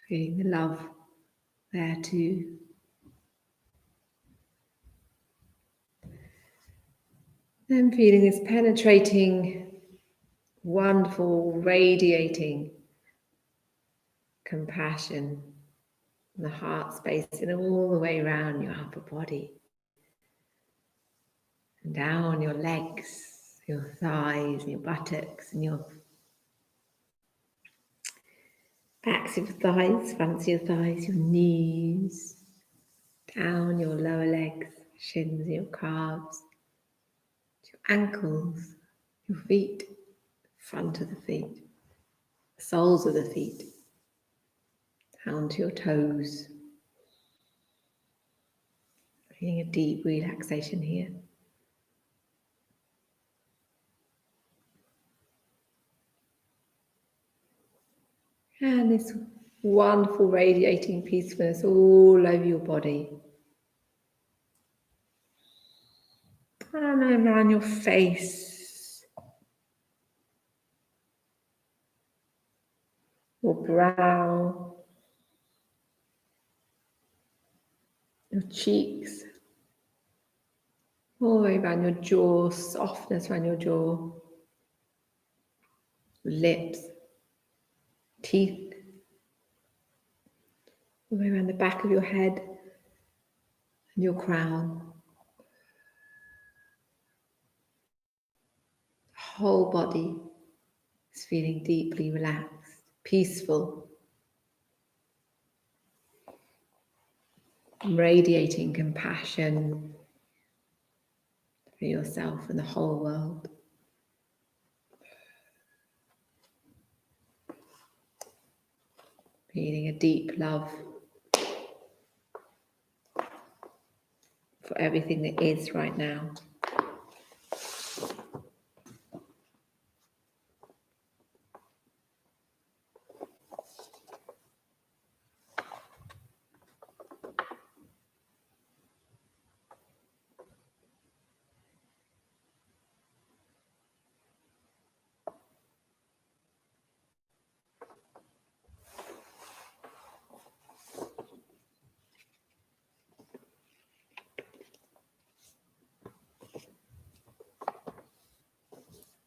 Feeling the love there too. Then feeling this penetrating, wonderful, radiating compassion in the heart space and all the way around your upper body. And down your legs, your thighs, and your buttocks, and your backs of your thighs, fronts of your thighs, your knees, down your lower legs, shins, your calves, your ankles, your feet, front of the feet, the soles of the feet, down to your toes. Feeling a deep relaxation here. And this wonderful radiating peacefulness all over your body. And around your face, your brow, your cheeks, all the way around your jaw, softness around your jaw, lips, teeth, all the way around the back of your head and your crown. The whole body is feeling deeply relaxed, peaceful, radiating compassion for yourself and the whole world. Feeling a deep love for everything that is right now.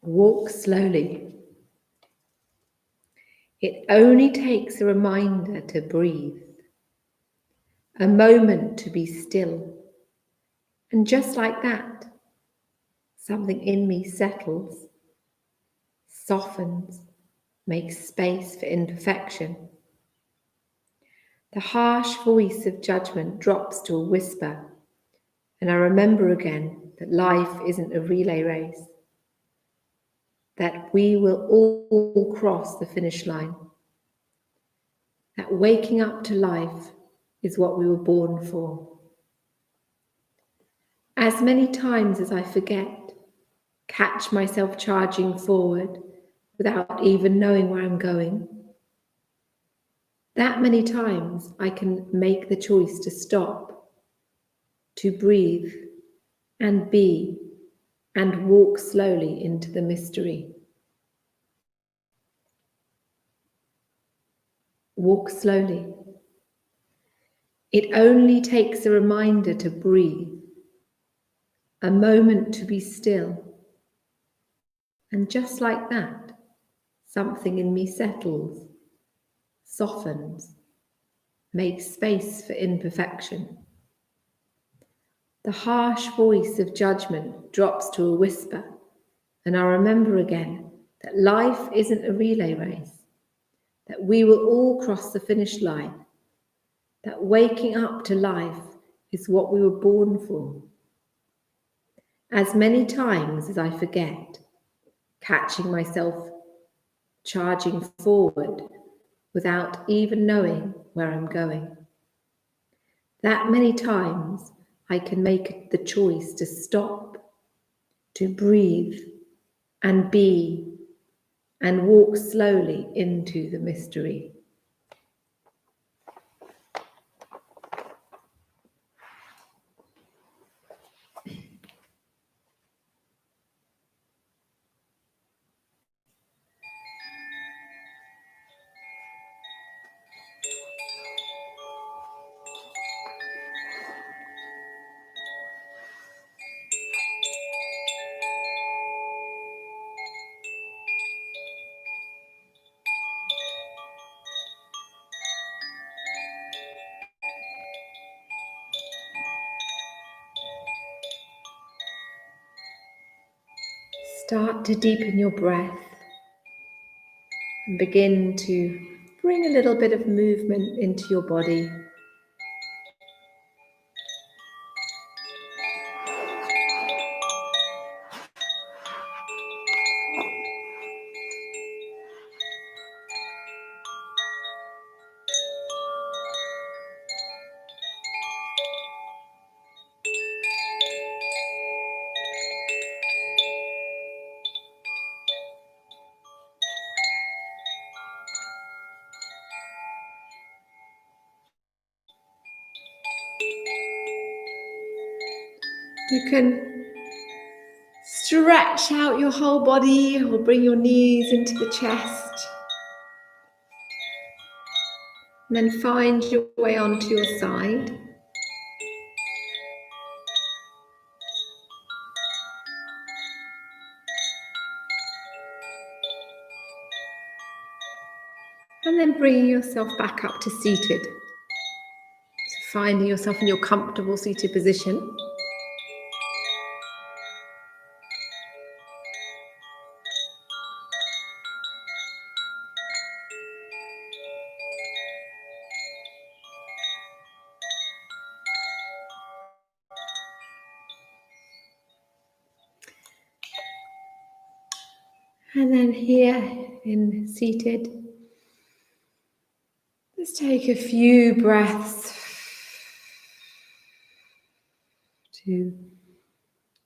Walk slowly. It only takes a reminder to breathe, a moment to be still. And just like that, something in me settles, softens, makes space for imperfection. The harsh voice of judgment drops to a whisper, and I remember again that life isn't a relay race, that we will all cross the finish line, that waking up to life is what we were born for. As many times as I forget, catch myself charging forward without even knowing where I'm going, that many times I can make the choice to stop, to breathe and be and walk slowly into the mystery. Walk slowly. It only takes a reminder to breathe, a moment to be still. And just like that, something in me settles, softens, makes space for imperfection. The harsh voice of judgment drops to a whisper, and I remember again that life isn't a relay race, that we will all cross the finish line, that waking up to life is what we were born for. As many times as I forget, catching myself charging forward without even knowing where I'm going, that many times I can make the choice to stop, to breathe and be and walk slowly into the mystery. Start to deepen your breath and begin to bring a little bit of movement into your body. You can stretch out your whole body or bring your knees into the chest. And then find your way onto your side. And then bringing yourself back up to seated. So finding yourself in your comfortable seated position. And then here in seated, let's take a few breaths to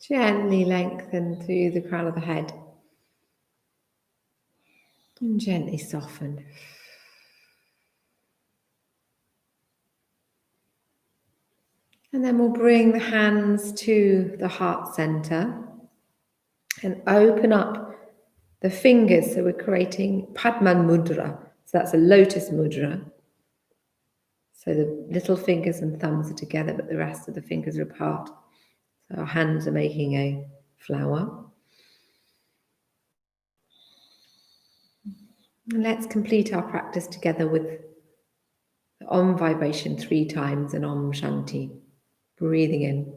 gently lengthen through the crown of the head and gently soften. And then we'll bring the hands to the heart center and open up the fingers. So we're creating Prana Mudra. So that's a lotus mudra. So the little fingers and thumbs are together, but the rest of the fingers are apart. So our hands are making a flower. And let's complete our practice together with the Om vibration 3 times and Om Shanti. Breathing in.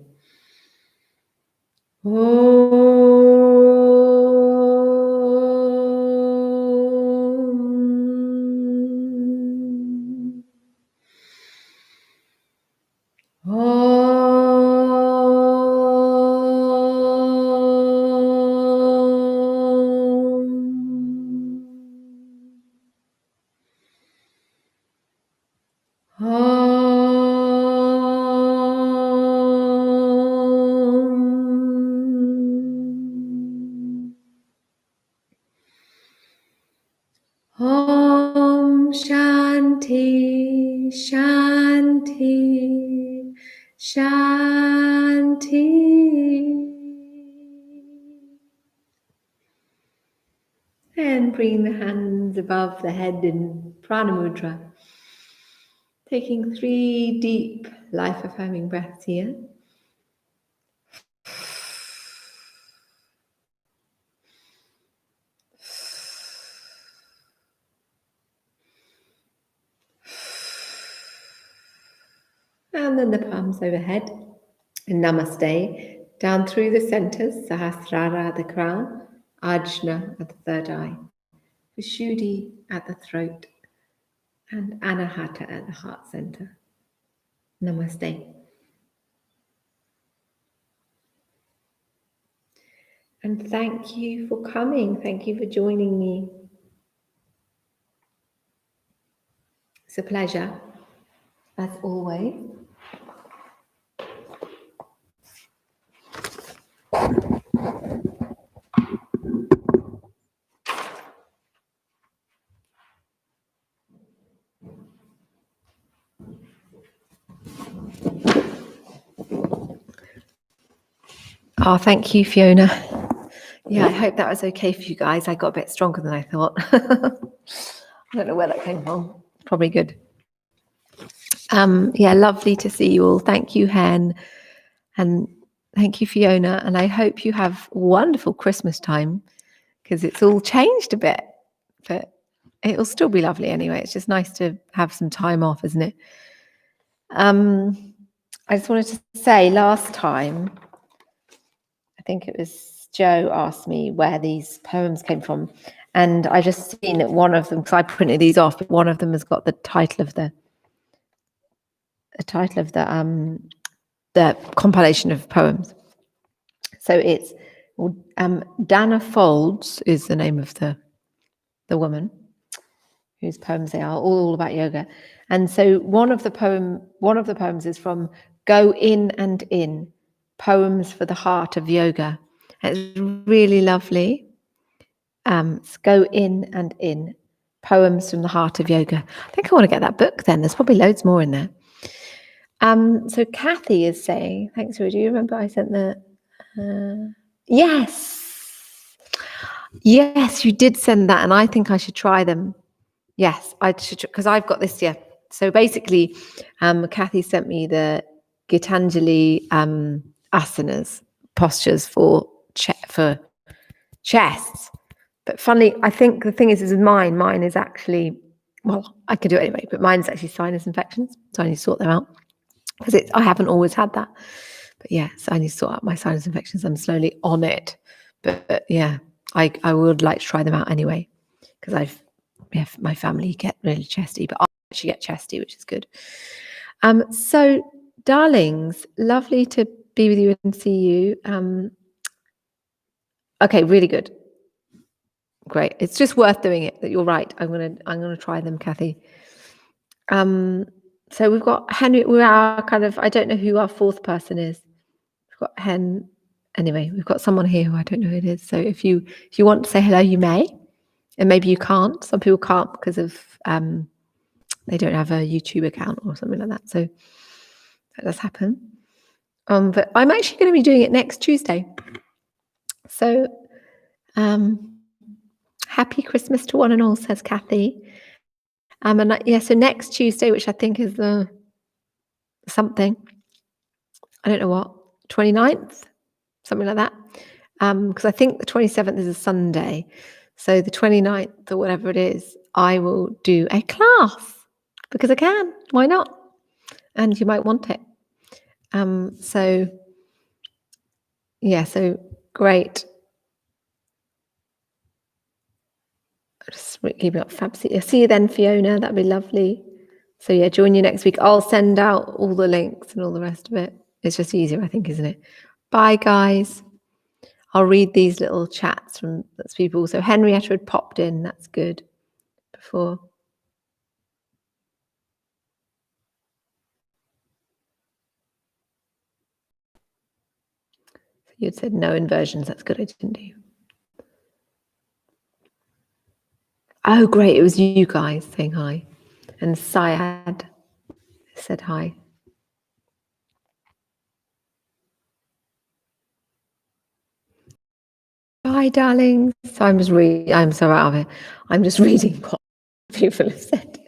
Om Shanti, Shanti, Shanti. And bring the hands above the head in Prana Mudra. Taking 3 deep, life-affirming breaths here. And then the palms overhead. And Namaste. Down through the centers, Sahasrara at the crown, Ajna at the third eye, Vishuddhi at the throat, and Anahata at the heart center. Namaste. And thank you for coming. Thank you for joining me. It's a pleasure, as always. Oh, thank you, Fiona. Yeah, I hope that was okay for you guys. I got a bit stronger than I thought. I don't know where that came from. Probably good. Yeah, lovely to see you all. Thank you, Hen. And thank you, Fiona. And I hope you have wonderful Christmas time, because it's all changed a bit. But it'll still be lovely anyway. It's just nice to have some time off, isn't it? I just wanted to say, last time, I think it was Joe asked me where these poems came from, and I just seen that one of them, because I printed these off, but one of them has got the title of the compilation of poems. So it's Dana Folds is the name of the woman whose poems they are, all about yoga. And so one of the poems is from Go In and In, Poems for the Heart of Yoga. It's really lovely. It's Go In and In, Poems from the Heart of Yoga. I think I want to get that book then. There's probably loads more in there. So Kathy is saying, thanks, do you remember I sent the, yes, you did send that, and I think I should try them. Yes, I should, because I've got this, yeah. So basically, Kathy sent me the Gitanjali asanas, postures for chests. But funny, I think the thing is mine is actually, well, I could do it anyway, but mine is actually sinus infections, so I need to sort them out, because I haven't always had that. But yeah, so I need to sort out my sinus infections. I'm slowly on it, but yeah, I would like to try them out anyway, because my family get really chesty, but I actually get chesty, which is good. So darlings, lovely to be with you and see you. Okay, really good. Great. It's just worth doing it. That you're right. I'm gonna try them, Kathy. So we've got Henry. We're our kind of, I don't know who our fourth person is. We've got Hen. Anyway, we've got someone here who I don't know who it is. So if you want to say hello, you may, and maybe you can't. Some people can't because of they don't have a YouTube account or something like that. So that does happen. But I'm actually going to be doing it next Tuesday. So happy Christmas to one and all, says Kathy. And yeah, so next Tuesday, which I think is the something, I don't know what, 29th, something like that. Because I think the 27th is a Sunday. So the 29th or whatever it is, I will do a class because I can. Why not? And you might want it. So great. Just keep it up, fab. See you then, Fiona. That'd be lovely. So yeah, join you next week. I'll send out all the links and all the rest of it. It's just easier, I think, isn't it? Bye, guys. I'll read these little chats from that's people. So Henrietta had popped in. That's good. Before. You'd said no inversions. That's good. I didn't do. Oh, great. It was you guys saying hi. And Syed said hi. Bye, darlings. So I'm so out of it. I'm just reading what people have said.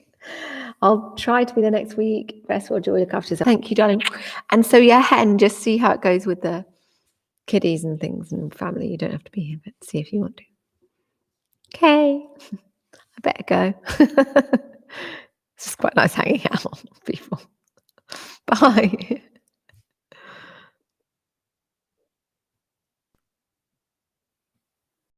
I'll try to be there next week. Best of all, joy, look after yourself. Thank you, darling. And so, yeah, Hen, just see how it goes with the kiddies and things and family. You don't have to be here, but see if you want to. Okay. I better go. It's just quite nice hanging out with people. Bye.